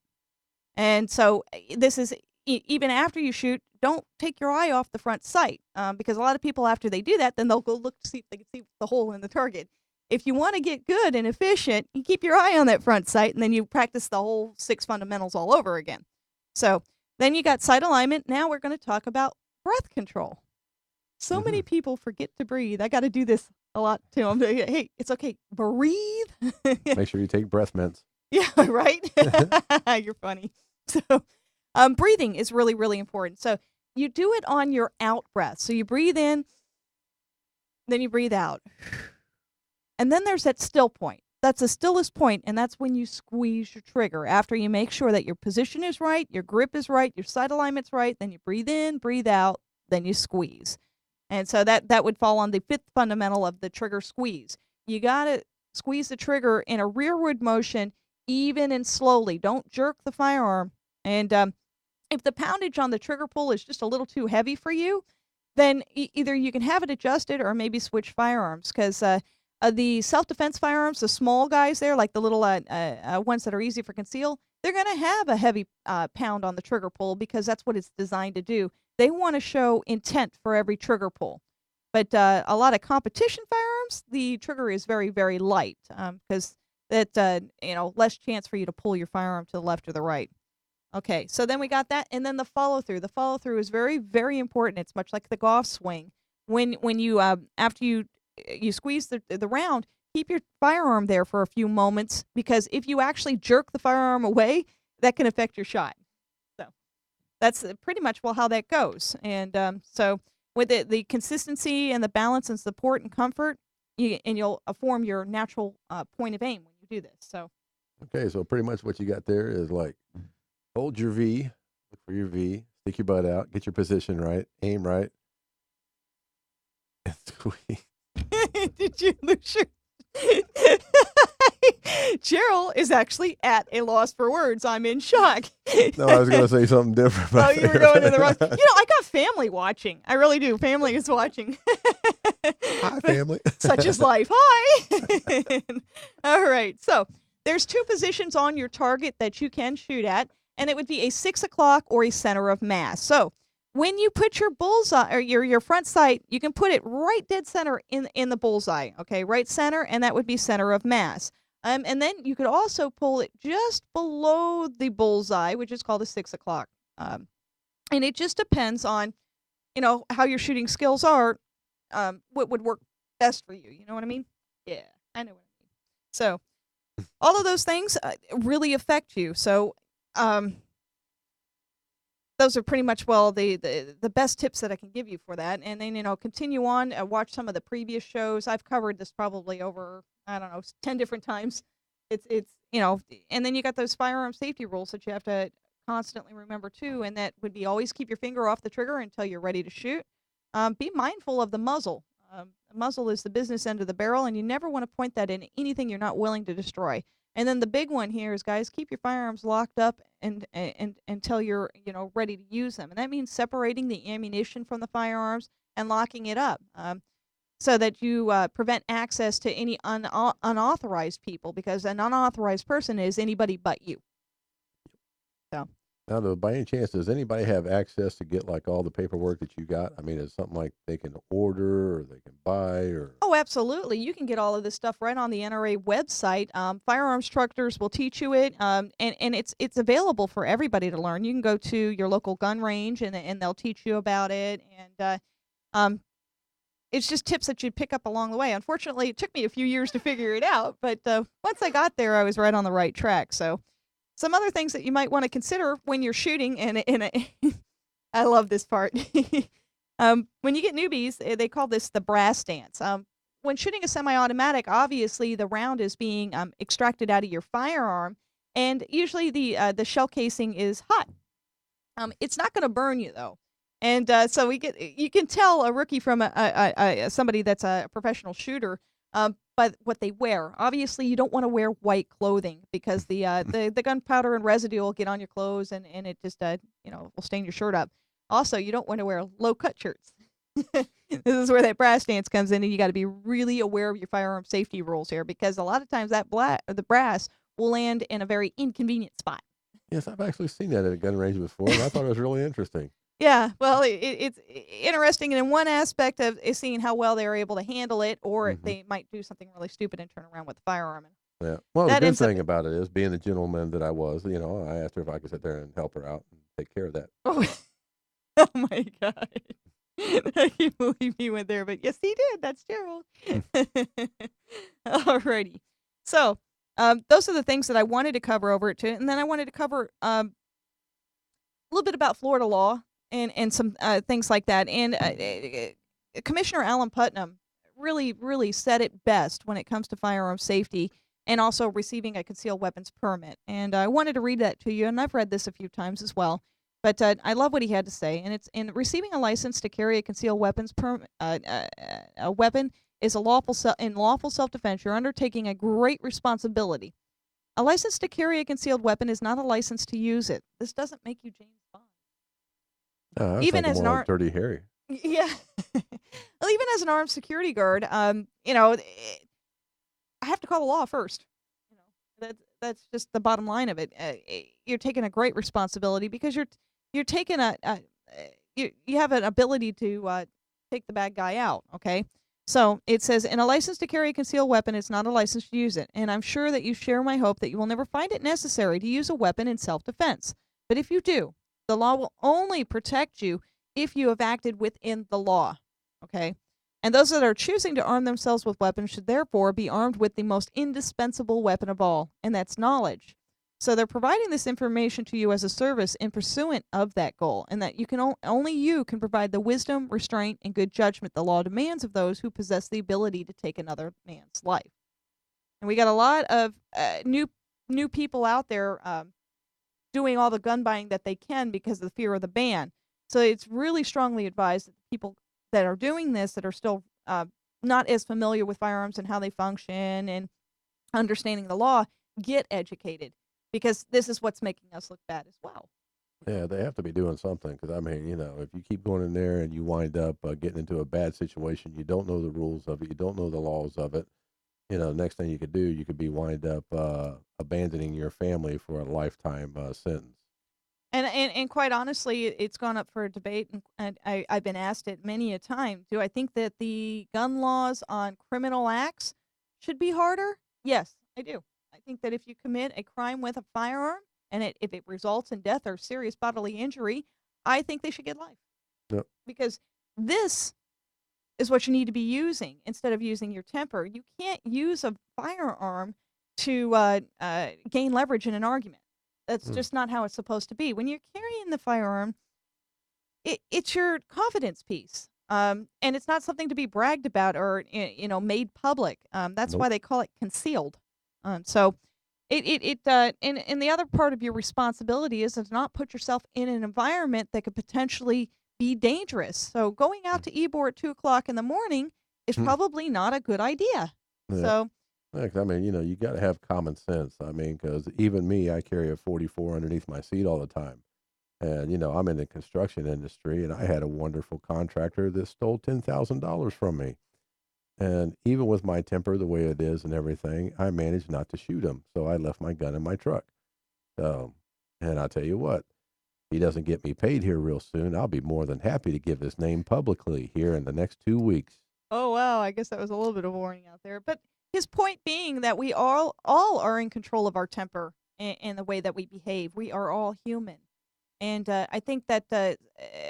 Speaker 3: And so this is even after you shoot, don't take your eye off the front sight, because a lot of people, after they do that, then they'll go look to see if they can see the hole in the target. If you want to get good and efficient, you keep your eye on that front sight, and then you practice the whole 6 fundamentals all over again. So then you got sight alignment. Now we're going to talk about breath control. So many people forget to breathe. I got to do this a lot to them. Hey, it's okay. Breathe.
Speaker 2: Make sure you take breath mints.
Speaker 3: Yeah, right? You're funny. So breathing is really, really important. So you do it on your out breath. So you breathe in, then you breathe out. And then there's that still point. That's the stillest point, and that's when you squeeze your trigger. After you make sure that your position is right, your grip is right, your sight alignment's right, then you breathe in, breathe out, then you squeeze. And so that would fall on the 5th fundamental of the trigger squeeze. You got to squeeze the trigger in a rearward motion, even and slowly. Don't jerk the firearm. And if the poundage on the trigger pull is just a little too heavy for you, then either you can have it adjusted or maybe switch firearms, because the self-defense firearms, the small guys there, like the little ones that are easy for conceal, they're going to have a heavy pound on the trigger pull because that's what it's designed to do. They want to show intent for every trigger pull. But a lot of competition firearms, the trigger is very, very light, because that less chance for you to pull your firearm to the left or the right. Okay, so then we got that, and then the follow-through. The follow-through is very, very important. It's much like the golf swing. When you after you squeeze the round, keep your firearm there for a few moments, because if you actually jerk the firearm away, that can affect your shot. So that's pretty much how that goes. And so with the consistency and the balance and support and comfort, you'll form your natural point of aim when you do this. So
Speaker 2: Okay, so pretty much what you got there is like hold your V, look for your V, stick your butt out, get your position right, aim right, and squeeze.
Speaker 3: Did you lose your... Cheryl is actually at a loss for words. I'm in shock.
Speaker 2: No, I was going to say something different.
Speaker 3: Oh, you were going to the wrong... I got family watching. I really do. Family is watching.
Speaker 2: Hi, family.
Speaker 3: Such is life. Hi. All right. So there's 2 positions on your target that you can shoot at, and it would be a 6 o'clock or a center of mass. So when you put your bullseye or your front sight, you can put it right dead center in the bullseye, okay, right center, and that would be center of mass. And then you could also pull it just below the bullseye, which is called a 6 o'clock. And it just depends on, how your shooting skills are, what would work best for you. You know what I mean? Yeah, I know what I mean. So all of those things really affect you. So those are pretty much the best tips that I can give you for that. And then continue on, watch some of the previous shows. I've covered this probably over 10 different times. It's and then you got those firearm safety rules that you have to constantly remember too, and that would be always keep your finger off the trigger until you're ready to shoot. Be mindful of the muzzle. The muzzle is the business end of the barrel, and you never want to point that in anything you're not willing to destroy. And then the big one here is, guys, keep your firearms locked up and until you're ready to use them. And that means separating the ammunition from the firearms and locking it up, so that you prevent access to any unauthorized people, because an unauthorized person is anybody but you. So
Speaker 2: Now, by any chance, does anybody have access to get like all the paperwork that you got? I mean, is it something like they can order or they can buy or?
Speaker 3: Oh, absolutely. You can get all of this stuff right on the NRA website. Firearms instructors will teach you it, and it's available for everybody to learn. You can go to your local gun range, and they'll teach you about it. And it's just tips that you pick up along the way. Unfortunately, it took me a few years to figure it out, but once I got there, I was right on the right track. So some other things that you might want to consider when you're shooting, and I love this part. When you get newbies, they call this the brass stance. When shooting a semi-automatic, obviously the round is being extracted out of your firearm, and usually the shell casing is hot. It's not going to burn you though, and so you can tell a rookie from somebody that's a professional shooter by what they wear. Obviously, you don't want to wear white clothing, because the gunpowder and residue will get on your clothes, and it just will stain your shirt up. Also, you don't want to wear low-cut shirts. This is where that brass stance comes in, and you got to be really aware of your firearm safety rules here, because a lot of times the brass will land in a very inconvenient spot.
Speaker 2: Yes, I've actually seen that at a gun range before, and I thought it was really interesting.
Speaker 3: Yeah, well, it's interesting in one aspect of is seeing how well they're able to handle it, or
Speaker 2: Hmm.
Speaker 3: they might do something really stupid and turn around with the firearm. And
Speaker 2: Yeah. Well, the
Speaker 3: that
Speaker 2: good
Speaker 3: ends up.
Speaker 2: thing about it is, being the gentleman that I was, I asked her if I could sit there and help her out and take care of that.
Speaker 3: Oh, oh my God. I can't believe he went there, but yes, he did. That's Gerald. Alrighty. So, those are the things that I wanted to cover over it too, and then I wanted to cover a little bit about Florida law and some things like that. And Commissioner Alan Putnam really said it best when it comes to firearm safety and also receiving a concealed weapons permit. And I wanted to read that to you, and I've read this a few times as well. But I love what he had to say, and it's in receiving a license to carry a concealed weapons a weapon is a in lawful self-defense. You're undertaking a great responsibility. A license to carry a concealed weapon is not a license to use it. This doesn't make you James Bond.
Speaker 2: I was
Speaker 3: Even
Speaker 2: thinking
Speaker 3: as an
Speaker 2: more like
Speaker 3: armed,
Speaker 2: Dirty Harry.
Speaker 3: yeah, well, even as an armed security guard, I have to call the law first. You know, that's just the bottom line of it. You're taking a great responsibility because you're taking you have an ability to take the bad guy out. Okay. So it says, in a license to carry a concealed weapon, it's not a license to use it. And I'm sure that you share my hope that you will never find it necessary to use a weapon in self defense. But if you do, the law will only protect you if you have acted within the law. Okay? And those that are choosing to arm themselves with weapons should therefore be armed with the most indispensable weapon of all, and that's knowledge. So they're providing this information to you as a service in pursuant of that goal, and that you can only you can provide the wisdom, restraint, and good judgment the law demands of those who possess the ability to take another man's life. And we got a lot of new people out there doing all the gun buying that they can because of the fear of the ban. So it's really strongly advised that people that are doing this that are still not as familiar with firearms and how they function and understanding the law get educated, because this is what's making us look bad as well.
Speaker 2: Yeah, they have to be doing something because, if you keep going in there and you wind up getting into a bad situation, you don't know the rules of it, you don't know the laws of it. Next thing you could do, you could be wind up abandoning your family for a lifetime sentence.
Speaker 3: And quite honestly, it's gone up for a debate, and I've been asked it many a time. Do I think that the gun laws on criminal acts should be harder? Yes, I do. I think that if you commit a crime with a firearm and if it results in death or serious bodily injury, I think they should get life.
Speaker 2: Yep.
Speaker 3: Because this is what you need to be using instead of using your temper. You can't use a firearm to gain leverage in an argument. That's just not how it's supposed to be. When you're carrying the firearm, it's your confidence piece. And it's not something to be bragged about or made public. That's
Speaker 2: Nope.
Speaker 3: why they call it concealed. So and the other part of your responsibility is to not put yourself in an environment that could potentially be dangerous. So going out to Ybor at 2:00 in the morning is probably not a good idea.
Speaker 2: Yeah.
Speaker 3: So
Speaker 2: Yeah, 'cause you got to have common sense. Because even me, I carry a 44 underneath my seat all the time. And, I'm in the construction industry, and I had a wonderful contractor that stole $10,000 from me. And even with my temper the way it is and everything, I managed not to shoot him. So I left my gun in my truck. So, and I'll tell you what, he doesn't get me paid here real soon. I'll be more than happy to give his name publicly here in the next 2 weeks.
Speaker 3: oh wow, I guess that was a little bit of a warning out there. But his point being that we all are in control of our temper and the way that we behave. We are all human. And I think that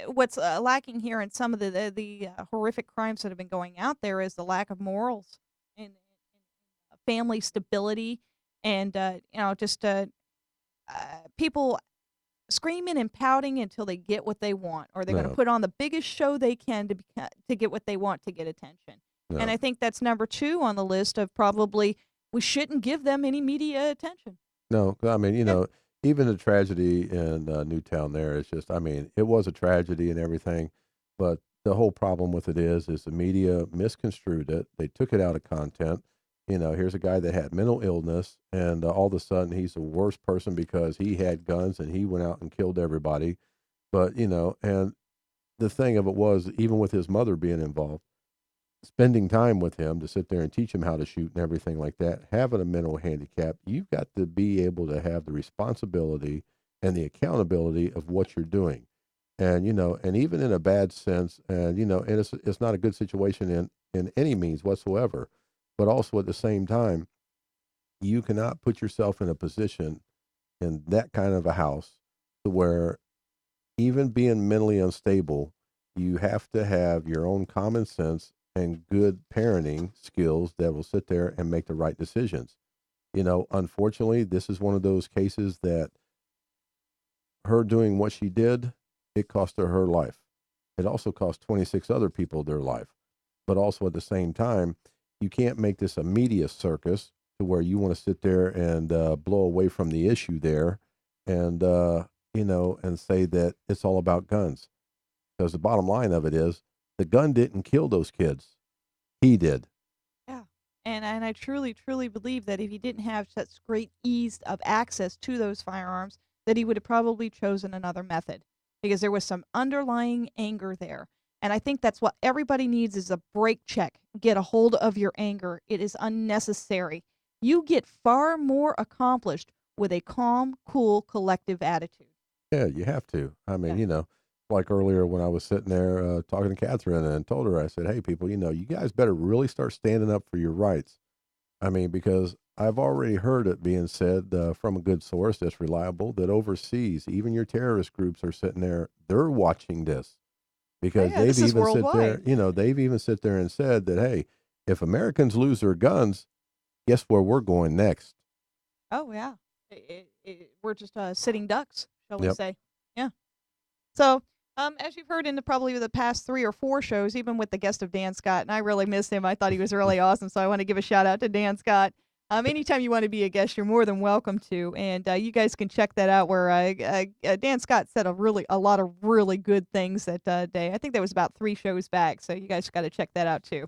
Speaker 3: what's lacking here in some of the horrific crimes that have been going out there is the lack of morals and family stability, and just people screaming and pouting until they get what they want, or they're going to
Speaker 2: No,
Speaker 3: put on the biggest show they can to get what they want, to get attention. And
Speaker 2: no,
Speaker 3: I think that's number 2 on the list of probably we shouldn't give them any media attention.
Speaker 2: no. 'Cause
Speaker 3: Yeah.
Speaker 2: even the tragedy in Newtown there is just, it was a tragedy and everything, but the whole problem with it is the media misconstrued it. They took it out of content. Here's a guy that had mental illness, and all of a sudden he's the worst person because he had guns and he went out and killed everybody. But, and the thing of it was, even with his mother being involved, spending time with him to sit there and teach him how to shoot and everything like that, having a mental handicap, you've got to be able to have the responsibility and the accountability of what you're doing. And, and even in a bad sense, and, and it's not a good situation in any means whatsoever, but also at the same time, you cannot put yourself in a position in that kind of a house to where even being mentally unstable, you have to have your own common sense and good parenting skills that will sit there and make the right decisions. Unfortunately, this is one of those cases that her doing what she did, it cost her life. It also cost 26 other people their life. But also at the same time, you can't make this a media circus to where you want to sit there and blow away from the issue there and, and say that it's all about guns. Because the bottom line of it is the gun didn't kill those kids. He did.
Speaker 3: Yeah. And I truly, truly believe that if he didn't have such great ease of access to those firearms, that he would have probably chosen another method because there was some underlying anger there. And I think that's what everybody needs is a brake check. Get a hold of your anger. It is unnecessary. You get far more accomplished with a calm, cool, collective attitude.
Speaker 2: Yeah, you have to. I mean, like earlier when I was sitting there talking to Catherine and told her, I said, hey, people, you guys better really start standing up for your rights. I mean, because I've already heard it being said from a good source that's reliable that overseas, even your terrorist groups are sitting there, they're watching this because
Speaker 3: this is worldwide.
Speaker 2: they've even sit there and said that, hey, if Americans lose their guns, guess where we're going next?
Speaker 3: Oh, yeah. We're just sitting ducks, shall we
Speaker 2: Yep.
Speaker 3: say. Yeah. So, as you've heard in probably the past 3 or 4 shows, even with the guest of Dan Scott, and I really miss him. I thought he was really awesome, so I want to give a shout out to Dan Scott. Anytime you want to be a guest, you're more than welcome to, and you guys can check that out. Where Dan Scott said a lot of really good things that day. I think that was about 3 shows back, so you guys got to check that out too.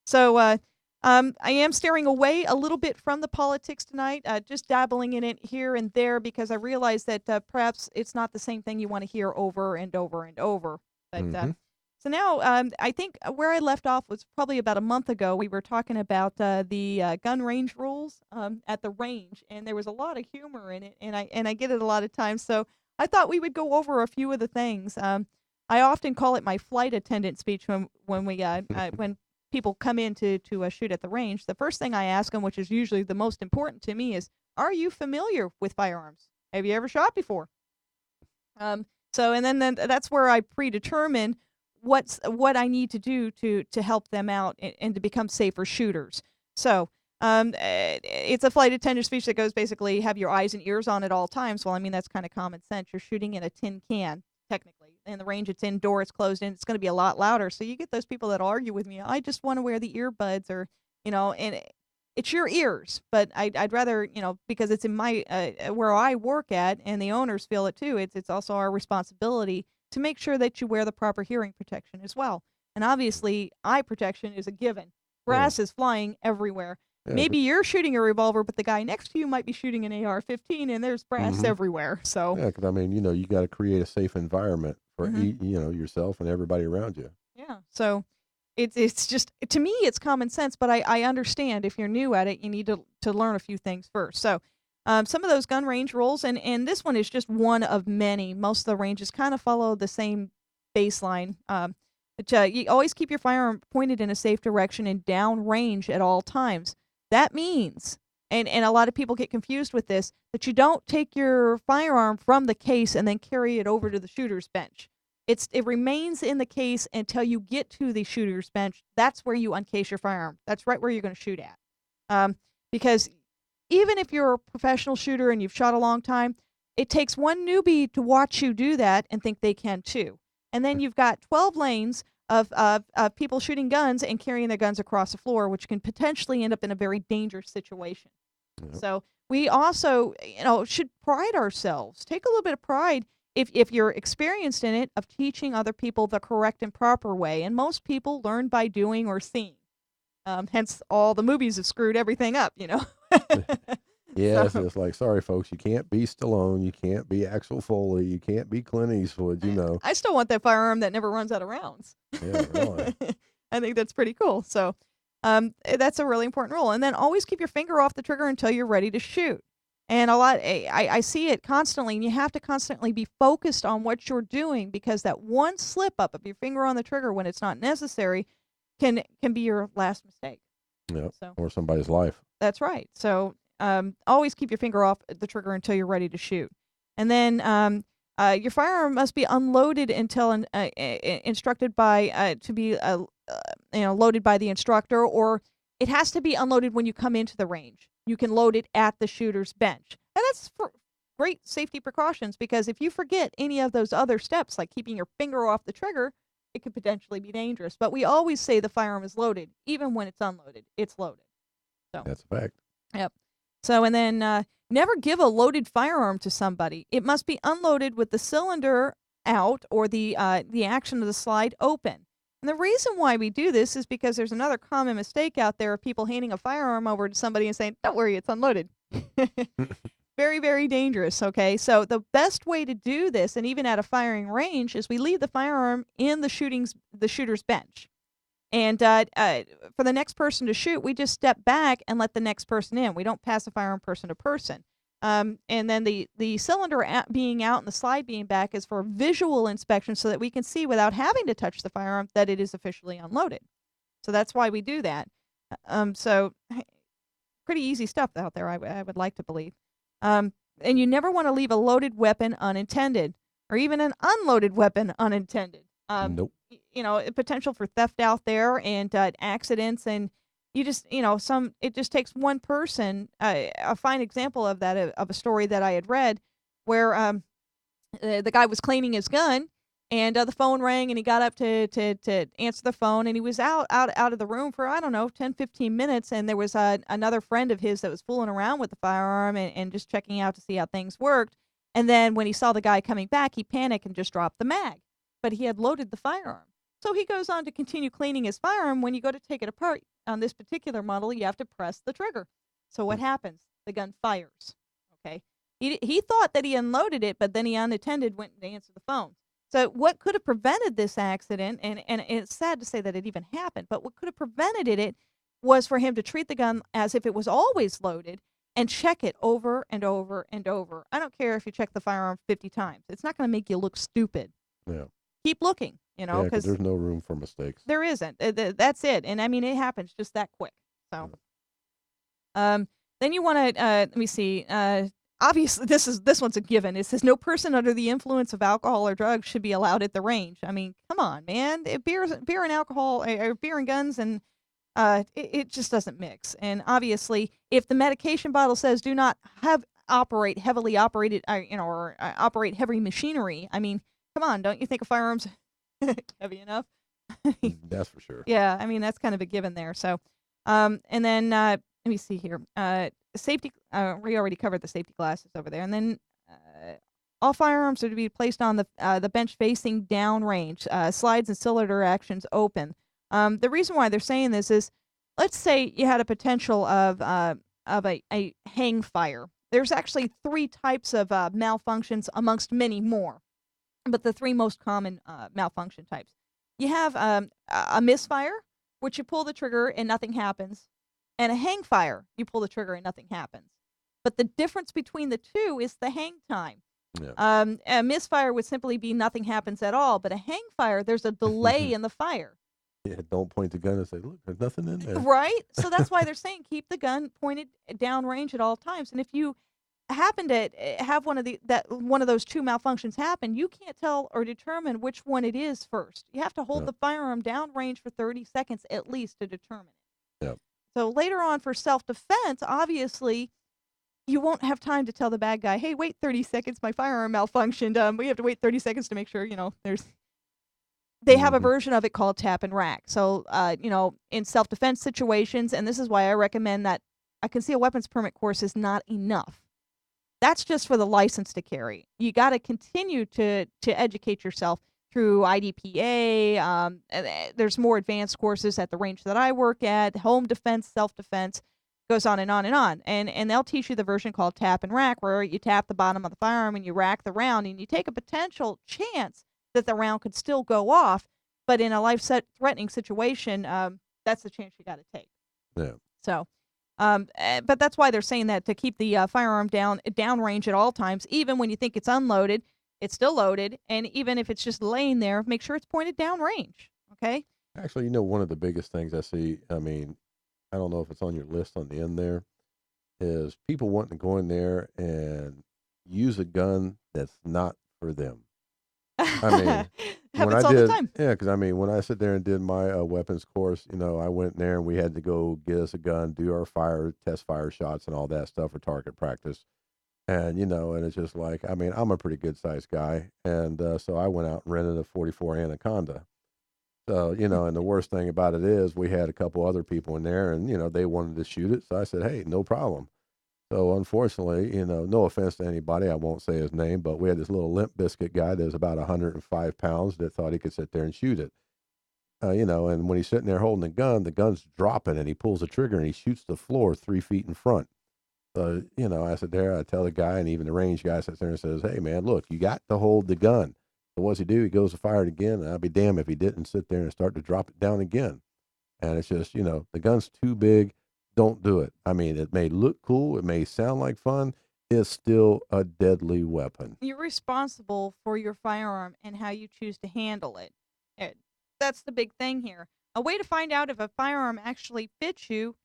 Speaker 3: So, I am steering away a little bit from the politics tonight, just dabbling in it here and there because I realize that perhaps it's not the same thing you want to hear over and over and over. But so now I think where I left off was probably about a month ago. We were talking about the gun range rules at the range, and there was a lot of humor in it, and I get it a lot of times. So I thought we would go over a few of the things. I often call it my flight attendant speech when people come in to shoot at the range. The first thing I ask them, which is usually the most important to me, is, are you familiar with firearms? Have you ever shot before? And then that's where I predetermine what I need to do to help them out and to become safer shooters. So it's a flight attendant speech that goes basically have your eyes and ears on at all times. Well, I mean, that's kind of common sense. You're shooting in a tin can, technically. In the range, it's indoor, it's closed in, it's going to be a lot louder. So you get those people that argue with me, I just want to wear the earbuds or, and it's your ears. But I'd rather, because it's in my, where I work at and the owners feel it too, it's also our responsibility to make sure that you wear the proper hearing protection as well. And obviously, eye protection is a given. Brass is flying everywhere.
Speaker 2: Yeah.
Speaker 3: Maybe you're shooting a revolver, but the guy next to you might be shooting an AR-15, and there's brass everywhere. So
Speaker 2: yeah, because I mean, you got to create a safe environment for yourself and everybody around you.
Speaker 3: Yeah. So it's just, to me, it's common sense, but I understand if you're new at it, you need to learn a few things first. So some of those gun range rules, and this one is just one of many. Most of the ranges kind of follow the same baseline. You always keep your firearm pointed in a safe direction and down range at all times. That means, and a lot of people get confused with this, that you don't take your firearm from the case and then carry it over to the shooter's bench. It remains in the case until you get to the shooter's bench. That's where you uncase your firearm. That's right where you're going to shoot at. Because even if you're a professional shooter and you've shot a long time, it takes one newbie to watch you do that and think they can too. And then you've got 12 lanes of people shooting guns and carrying their guns across the floor, which can potentially end up in a very dangerous situation. Yep. So we also, should pride ourselves. Take a little bit of pride if you're experienced in it of teaching other people the correct and proper way. And most people learn by doing or seeing. Hence, all the movies have screwed everything up,
Speaker 2: Yes, so, it's like, sorry, folks, you can't be Stallone, you can't be Axel Foley, you can't be Clint Eastwood,
Speaker 3: I still want that firearm that never runs out of rounds.
Speaker 2: Yeah, really.
Speaker 3: I think that's pretty cool. So that's a really important rule. And then always keep your finger off the trigger until you're ready to shoot. And I see it constantly, and you have to constantly be focused on what you're doing, because that one slip up of your finger on the trigger when it's not necessary can be your last mistake.
Speaker 2: Yeah,
Speaker 3: So
Speaker 2: or somebody's life.
Speaker 3: that's right. So always keep your finger off the trigger until you're ready to shoot. And then your firearm must be unloaded until instructed by to be loaded by the instructor, or it has to be unloaded when you come into the range. You can load it at the shooter's bench, and that's for great safety precautions, because if you forget any of those other steps, like keeping your finger off the trigger, it could potentially be dangerous. But we always say the firearm is loaded, even when it's unloaded. It's loaded. So
Speaker 2: That's a fact.
Speaker 3: Yep. So, and then never give a loaded firearm to somebody. It must be unloaded with the cylinder out, or the action of the slide open. And the reason why we do this is because there's another common mistake out there of people handing a firearm over to somebody and saying, "Don't worry, it's unloaded." Very, very dangerous. Okay, so the best way to do this, and even at a firing range, is we leave the firearm in the shooter's bench. And for the next person to shoot, we just step back and let the next person in. We don't pass the firearm person to person. And then the cylinder being out and the slide being back is for visual inspection, so that we can see without having to touch the firearm that it is officially unloaded. So that's why we do that. So pretty easy stuff out there, I would like to believe. And you never want to leave a loaded weapon unattended, or even an unloaded weapon unattended.
Speaker 2: Nope.
Speaker 3: Potential for theft out there, and accidents, and you just, it just takes one person. A fine example of that, of a story that I had read, where the guy was cleaning his gun, and the phone rang, and he got up to answer the phone, and he was out of the room for, I don't know, 10, 15 minutes, and there was another friend of his that was fooling around with the firearm and just checking out to see how things worked. And then when he saw the guy coming back, he panicked and just dropped the mag. But he had loaded the firearm. So he goes on to continue cleaning his firearm. When you go to take it apart, on this particular model, you have to press the trigger. So what happens? The gun fires. Okay. He thought that he unloaded it, but then he unattended went to answer the phone. So what could have prevented this accident, and it's sad to say that it even happened, but what could have prevented it was for him to treat the gun as if it was always loaded and check it over and over and over. I don't care if you check the firearm 50 times. It's not going to make you look stupid.
Speaker 2: Yeah.
Speaker 3: Keep looking,
Speaker 2: Yeah,
Speaker 3: because
Speaker 2: there's no room for mistakes.
Speaker 3: there isn't. That's it. And I mean, it happens just that quick. So, then you want to, let me see. Obviously, this one's a given. It says no person under the influence of alcohol or drugs should be allowed at the range. I mean, come on, man. Beer and alcohol, or beer and guns, and it just doesn't mix. And obviously, if the medication bottle says do not operate heavily operated, or operate heavy machinery, I mean, come on, don't you think a firearm's heavy enough?
Speaker 2: That's for sure.
Speaker 3: Yeah, I mean, that's kind of a given there. So, and then let me see here. Safety. We already covered the safety glasses over there, and then all firearms are to be placed on the bench facing downrange. Slides and cylinder actions open. The reason why they're saying this is, let's say you had a potential of a hang fire. There's actually 3 types of malfunctions amongst many more, but the 3 most common malfunction types. You have a misfire, which you pull the trigger and nothing happens, and a hang fire, you pull the trigger and nothing happens. But the difference between the two is the hang time.
Speaker 2: Yeah.
Speaker 3: A misfire would simply be nothing happens at all, but a hang fire, there's a delay in the fire.
Speaker 2: Yeah, don't point the gun and say, "Look, there's nothing in there."
Speaker 3: Right? So that's why they're saying keep the gun pointed downrange at all times. And if you happen to have one of those 2 malfunctions happen, you can't tell or determine which one it is first. You have to hold the firearm downrange for 30 seconds at least to determine it.
Speaker 2: Yep.
Speaker 3: So later on, for self-defense, obviously, you won't have time to tell the bad guy, "Hey, wait 30 seconds, my firearm malfunctioned. We have to wait 30 seconds to make sure, there's..." They have a version of it called tap and rack. So, in self-defense situations, and this is why I recommend that a concealed weapons permit course is not enough. That's just for the license to carry. You got to continue to educate yourself through IDPA. There's more advanced courses at the range that I work at. Home defense, self-defense, goes on and on and on. And they'll teach you the version called tap and rack, where you tap the bottom of the firearm and you rack the round, and you take a potential chance that the round could still go off. But in a life-threatening situation, that's the chance you got to take.
Speaker 2: Yeah.
Speaker 3: So, But that's why they're saying that, to keep the firearm downrange at all times, even when you think it's unloaded, it's still loaded, and even if it's just laying there, make sure it's pointed downrange. Okay.
Speaker 2: Actually, one of the biggest things I see, I mean, I don't know if it's on your list on the end there, is people wanting to go in there and use a gun that's not for them. I mean, when I
Speaker 3: Happens all the
Speaker 2: did,
Speaker 3: time.
Speaker 2: yeah, because I mean, when I sit there and did my weapons course, I went in there and we had to go get us a gun, do our test fire shots and all that stuff for target practice. And, and it's just like, I mean, I'm a pretty good sized guy. And so I went out and rented a 44 Anaconda. So, and the worst thing about it is we had a couple other people in there and, they wanted to shoot it. So I said, hey, no problem. So unfortunately, no offense to anybody, I won't say his name, but we had this little Limp Biscuit guy that was about 105 pounds that thought he could sit there and shoot it. And when he's sitting there holding the gun's dropping and he pulls the trigger and he shoots the floor 3 feet in front. So, I sit there, I tell the guy, and even the range guy sits there and says, hey man, look, you got to hold the gun. So what's he do? He goes to fire it again, and I'd be damned if he didn't sit there and start to drop it down again. And it's just, the gun's too big. Don't do it. I mean, it may look cool. It may sound like fun. It's still a deadly weapon.
Speaker 3: You're responsible for your firearm and how you choose to handle it. That's the big thing here. A way to find out if a firearm actually fits you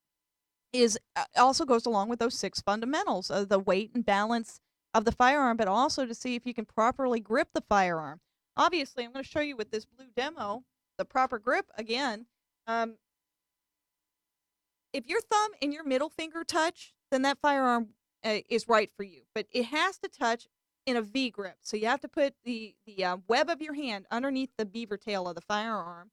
Speaker 3: is also goes along with those 6 fundamentals of the weight and balance of the firearm, but also to see if you can properly grip the firearm. Obviously, I'm going to show you with this blue demo the proper grip again. If your thumb and your middle finger touch, then that firearm is right for you. But it has to touch in a V grip. So you have to put the web of your hand underneath the beaver tail of the firearm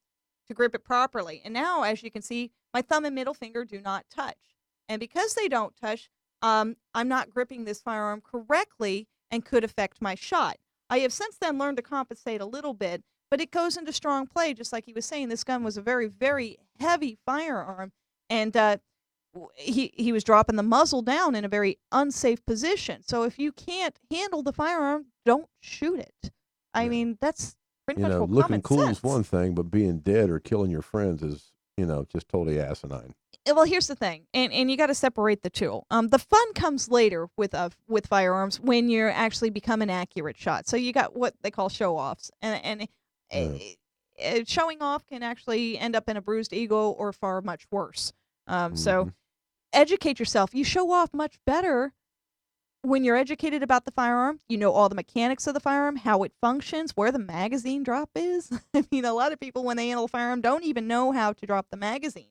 Speaker 3: to grip it properly. And now, as you can see, my thumb and middle finger do not touch. And because they don't touch, I'm not gripping this firearm correctly and could affect my shot. I have since then learned to compensate a little bit, but it goes into strong play, just like he was saying. This gun was a very, very heavy firearm. And he was dropping the muzzle down in a very unsafe position. So if you can't handle the firearm, don't shoot it. I mean, that's pretty much what
Speaker 2: looking
Speaker 3: common
Speaker 2: cool
Speaker 3: sense.
Speaker 2: is one thing, but being dead or killing your friends is, just totally asinine.
Speaker 3: Well, here's the thing, and you got to separate the two. The fun comes later with firearms when you actually become an accurate shot. So you got what they call show-offs, and showing off can actually end up in a bruised ego or far much worse. So educate yourself. You show off much better when you're educated about the firearm. You know all the mechanics of the firearm, how it functions, where the magazine drop is. I mean, a lot of people, when they handle a firearm, don't even know how to drop the magazine,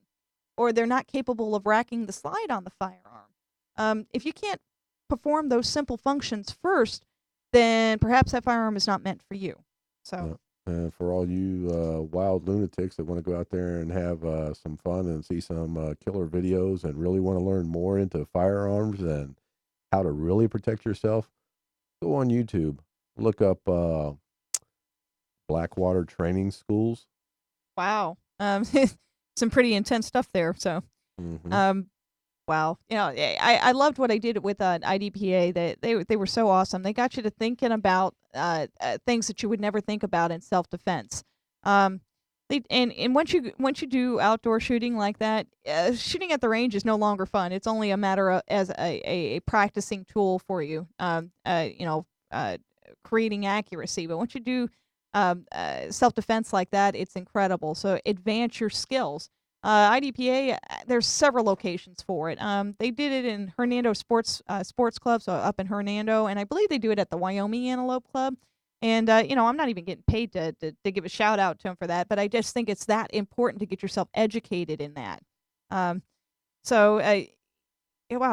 Speaker 3: or they're not capable of racking the slide on the firearm. If you can't perform those simple functions first, then perhaps that firearm is not meant for you. So.
Speaker 2: And for all you wild lunatics that want to go out there and have some fun and see some killer videos and really want to learn more into firearms and how to really protect yourself, go on YouTube. Look up Blackwater Training Schools.
Speaker 3: Wow. Some pretty intense stuff there. So, wow. I loved what I did with IDPA. They were so awesome. They got you to thinking about things that you would never think about in self-defense. And once you do outdoor shooting like that, shooting at the range is no longer fun. It's only a matter of as a practicing tool for you. Creating accuracy. But once you do self-defense like that, it's incredible. So advance your skills. IDPA, there's several locations for it. They did it in Hernando Sports Club, so up in Hernando, and I believe they do it at the Wyoming Antelope Club. And I'm not even getting paid to give a shout out to them for that, but I just think it's that important to get yourself educated in that. Wow,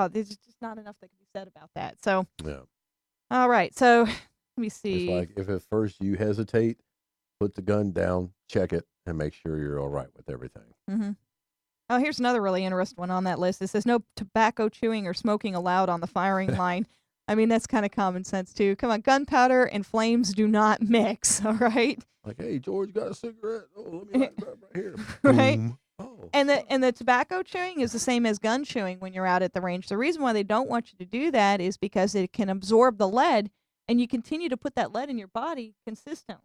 Speaker 3: there's just not enough that can be said about that. So,
Speaker 2: yeah.
Speaker 3: All right, so let me see.
Speaker 2: It's like if at first you hesitate, put the gun down, check it, and make sure you're all right with everything.
Speaker 3: Mm-hmm. Oh, here's another really interesting one on that list. It says no tobacco chewing or smoking allowed on the firing line. I mean, that's kind of common sense, too. Come on, gunpowder and flames do not mix, all right?
Speaker 2: Like, hey, George, got a cigarette? Oh, let me light it up right here.
Speaker 3: Right?
Speaker 2: Boom. Oh.
Speaker 3: And the tobacco chewing is the same as gun chewing when you're out at the range. The reason why they don't want you to do that is because it can absorb the lead, and you continue to put that lead in your body consistently.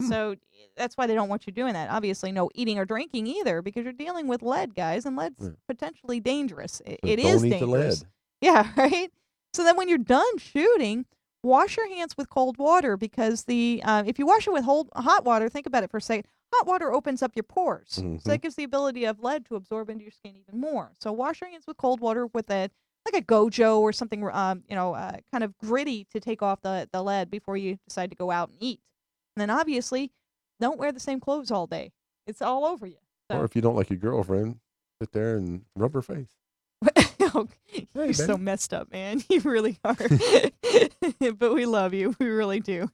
Speaker 3: So that's why they don't want you doing that. Obviously, no eating or drinking either, because you're dealing with lead, guys, and lead's potentially dangerous. It is
Speaker 2: Don't eat the
Speaker 3: dangerous.
Speaker 2: lead.
Speaker 3: Yeah, right. So then, when you're done shooting, wash your hands with cold water, because if you wash it with hot water, think about it for a second. Hot water opens up your pores, so that gives the ability of lead to absorb into your skin even more. So wash your hands with cold water with like a Gojo or something, kind of gritty to take off the lead before you decide to go out and eat. And then obviously, don't wear the same clothes all day. It's all over you. So.
Speaker 2: Or if you don't like your girlfriend, sit there and rub her face.
Speaker 3: You're so messed up, man. You really are. But we love you. We really do.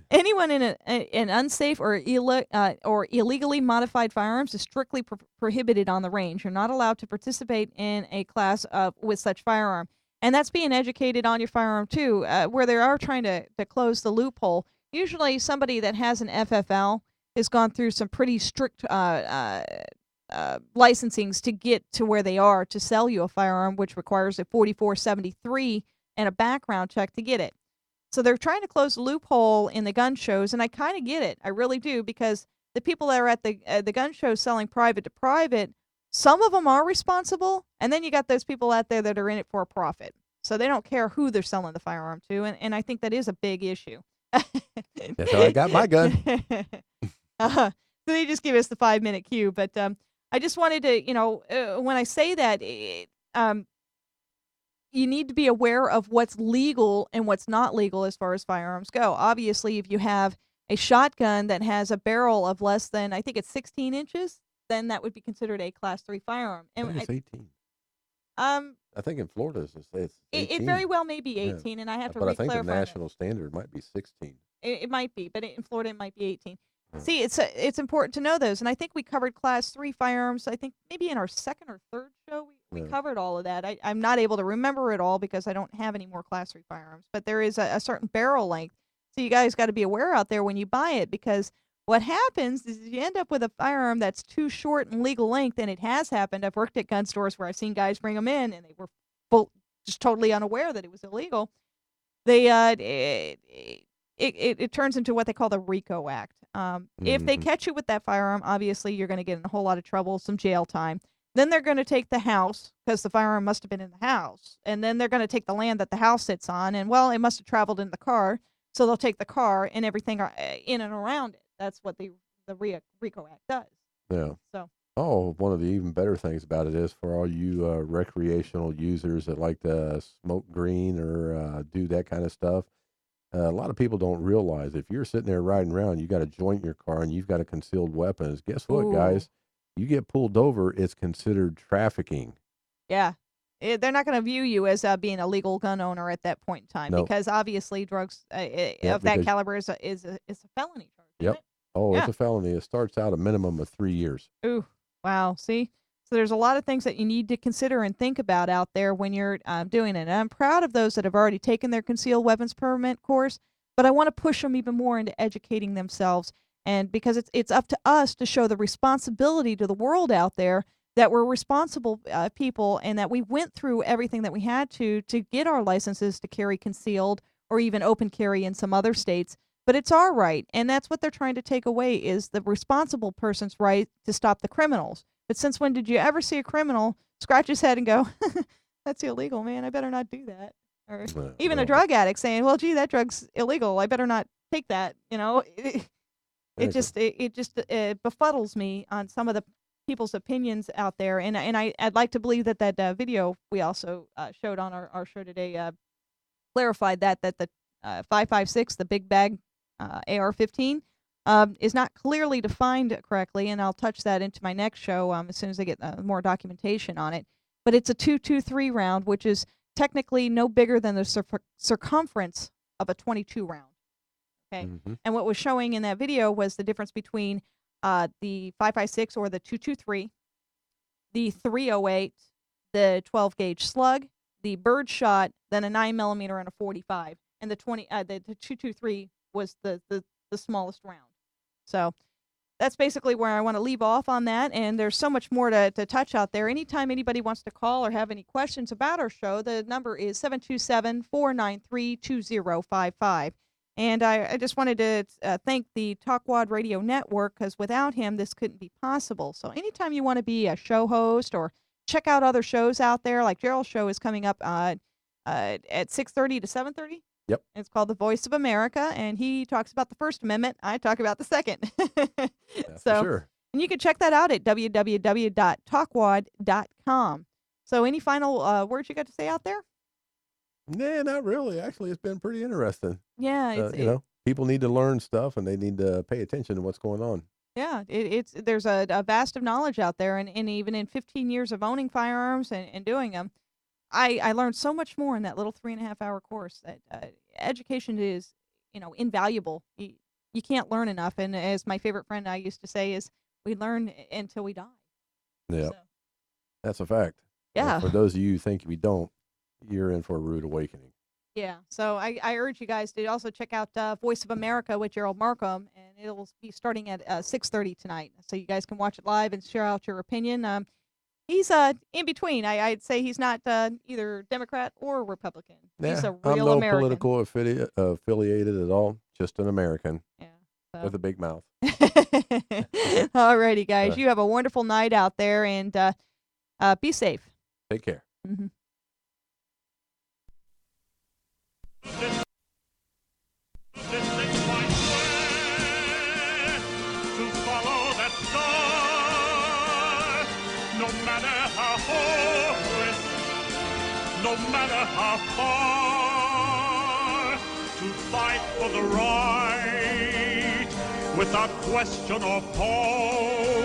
Speaker 3: Anyone in an unsafe or illegally modified firearms is strictly prohibited on the range. You're not allowed to participate in a class with such firearm. And that's being educated on your firearm, too, where they are trying to close the loophole. Usually somebody that has an FFL has gone through some pretty strict licensings to get to where they are to sell you a firearm, which requires a 4473 and a background check to get it. So they're trying to close the loophole in the gun shows, and I kind of get it. I really do, because the people that are at the gun shows selling private to private, some of them are responsible, and then you got those people out there that are in it for a profit. So they don't care who they're selling the firearm to, and I think that is a big issue.
Speaker 2: That's how I got my gun.
Speaker 3: So they just give us the 5-minute cue, but I just wanted to, when I say that, you need to be aware of what's legal and what's not legal as far as firearms go. Obviously, if you have a shotgun that has a barrel of less than, I think it's 16 inches, then that would be considered a Class 3 firearm.
Speaker 2: I think it's 18. I think in Florida it's 18.
Speaker 3: It very well may be 18, and I have to
Speaker 2: But I think the
Speaker 3: re-clarify that.
Speaker 2: national standard might be 16.
Speaker 3: It might be, but in Florida it might be 18. See, it's important to know those, and I think we covered Class 3 firearms. I think maybe in our second or third show we covered all of that. I'm not able to remember it all because I don't have any more Class 3 firearms, but there is a certain barrel length, so you guys got to be aware out there when you buy it, because what happens is you end up with a firearm that's too short in legal length, and it has happened. I've worked at gun stores where I've seen guys bring them in, and they were just totally unaware that it was illegal. It turns into what they call the RICO Act. If they catch you with that firearm, obviously you're going to get in a whole lot of trouble, some jail time. Then they're going to take the house, because the firearm must have been in the house. And then they're going to take the land that the house sits on, and, well, it must have traveled in the car. So they'll take the car and everything in and around it. That's what the RICO Act does.
Speaker 2: Yeah.
Speaker 3: So.
Speaker 2: Oh, one of the even better things about it is for all you recreational users that like to smoke green or do that kind of stuff. A lot of people don't realize if you're sitting there riding around, you got a joint in your car and you've got a concealed weapon. Guess what, guys? You get pulled over, it's considered trafficking. Yeah.
Speaker 3: They're not going to view you as being a legal gun owner at that point in time, because obviously drugs of that caliber is a felony charge.
Speaker 2: Yep. Oh, it's a felony. It starts out a minimum of 3 years.
Speaker 3: Ooh, wow. See? So there's a lot of things that you need to consider and think about out there when you're doing it. And I'm proud of those that have already taken their concealed weapons permit course, but I want to push them even more into educating themselves. And because it's up to us to show the responsibility to the world out there that we're responsible people, and that we went through everything that we had to get our licenses to carry concealed or even open carry in some other states. But it's our right, and that's what they're trying to take away, is the responsible person's right to stop the criminals. But since when did you ever see a criminal scratch his head and go, that's illegal, man, I better not do that? Or even a drug addict saying, well, gee, that drug's illegal, I better not take that. It just befuddles me on some of the people's opinions out there. And I'd like to believe that video we also showed on our show today clarified that the 5.56, the big bag AR-15, is not clearly defined correctly, and I'll touch that into my next show as soon as I get more documentation on it. But it's a .223 round, which is technically no bigger than the circumference of a .22 round. Okay, and what was showing in that video was the difference between the 5.56 or the .223, the .308, the 12 gauge slug, the bird shot, then a 9mm and a 45, and the .223 was the smallest round. So that's basically where I want to leave off on that, and there's so much more to touch out there. Anytime anybody wants to call or have any questions about our show, the number is 727-493-2055. And I just wanted to thank the Talkwad Radio Network, because without him, this couldn't be possible. So anytime you want to be a show host or check out other shows out there, like Gerald's show is coming up at 6:30 to 7:30.
Speaker 2: Yep.
Speaker 3: It's called The Voice of America, and he talks about the First Amendment. I talk about the Second.
Speaker 2: Yeah,
Speaker 3: So,
Speaker 2: for sure.
Speaker 3: and you can check that out at www.talkwad.com. So any final words you got to say out there?
Speaker 2: Nah, not really. Actually, it's been pretty interesting.
Speaker 3: Yeah,
Speaker 2: People need to learn stuff, and they need to pay attention to what's going on.
Speaker 3: yeah, there's a vast of knowledge out there, and even in 15 years of owning firearms and doing them, I learned so much more in that little 3.5-hour course. That education is, invaluable. You can't learn enough, and as my favorite friend I used to say is, we learn until we die.
Speaker 2: Yeah,
Speaker 3: So,
Speaker 2: that's a fact.
Speaker 3: yeah.
Speaker 2: For those of you who think we don't, you're in for a rude awakening.
Speaker 3: Yeah, so I urge you guys to also check out Voice of America with Gerald Markham, and it'll be starting at 6:30 tonight, so you guys can watch it live and share out your opinion. He's in between. I'd say he's not either Democrat or Republican. He's a
Speaker 2: I'm
Speaker 3: real
Speaker 2: no
Speaker 3: American.
Speaker 2: political affiliated at all. Just an American
Speaker 3: Yeah.
Speaker 2: with a big mouth.
Speaker 3: Alrighty, guys. You have a wonderful night out there, and be safe.
Speaker 2: Take care.
Speaker 3: Mm-hmm.
Speaker 6: No matter how far, to fight for the right without question or pause.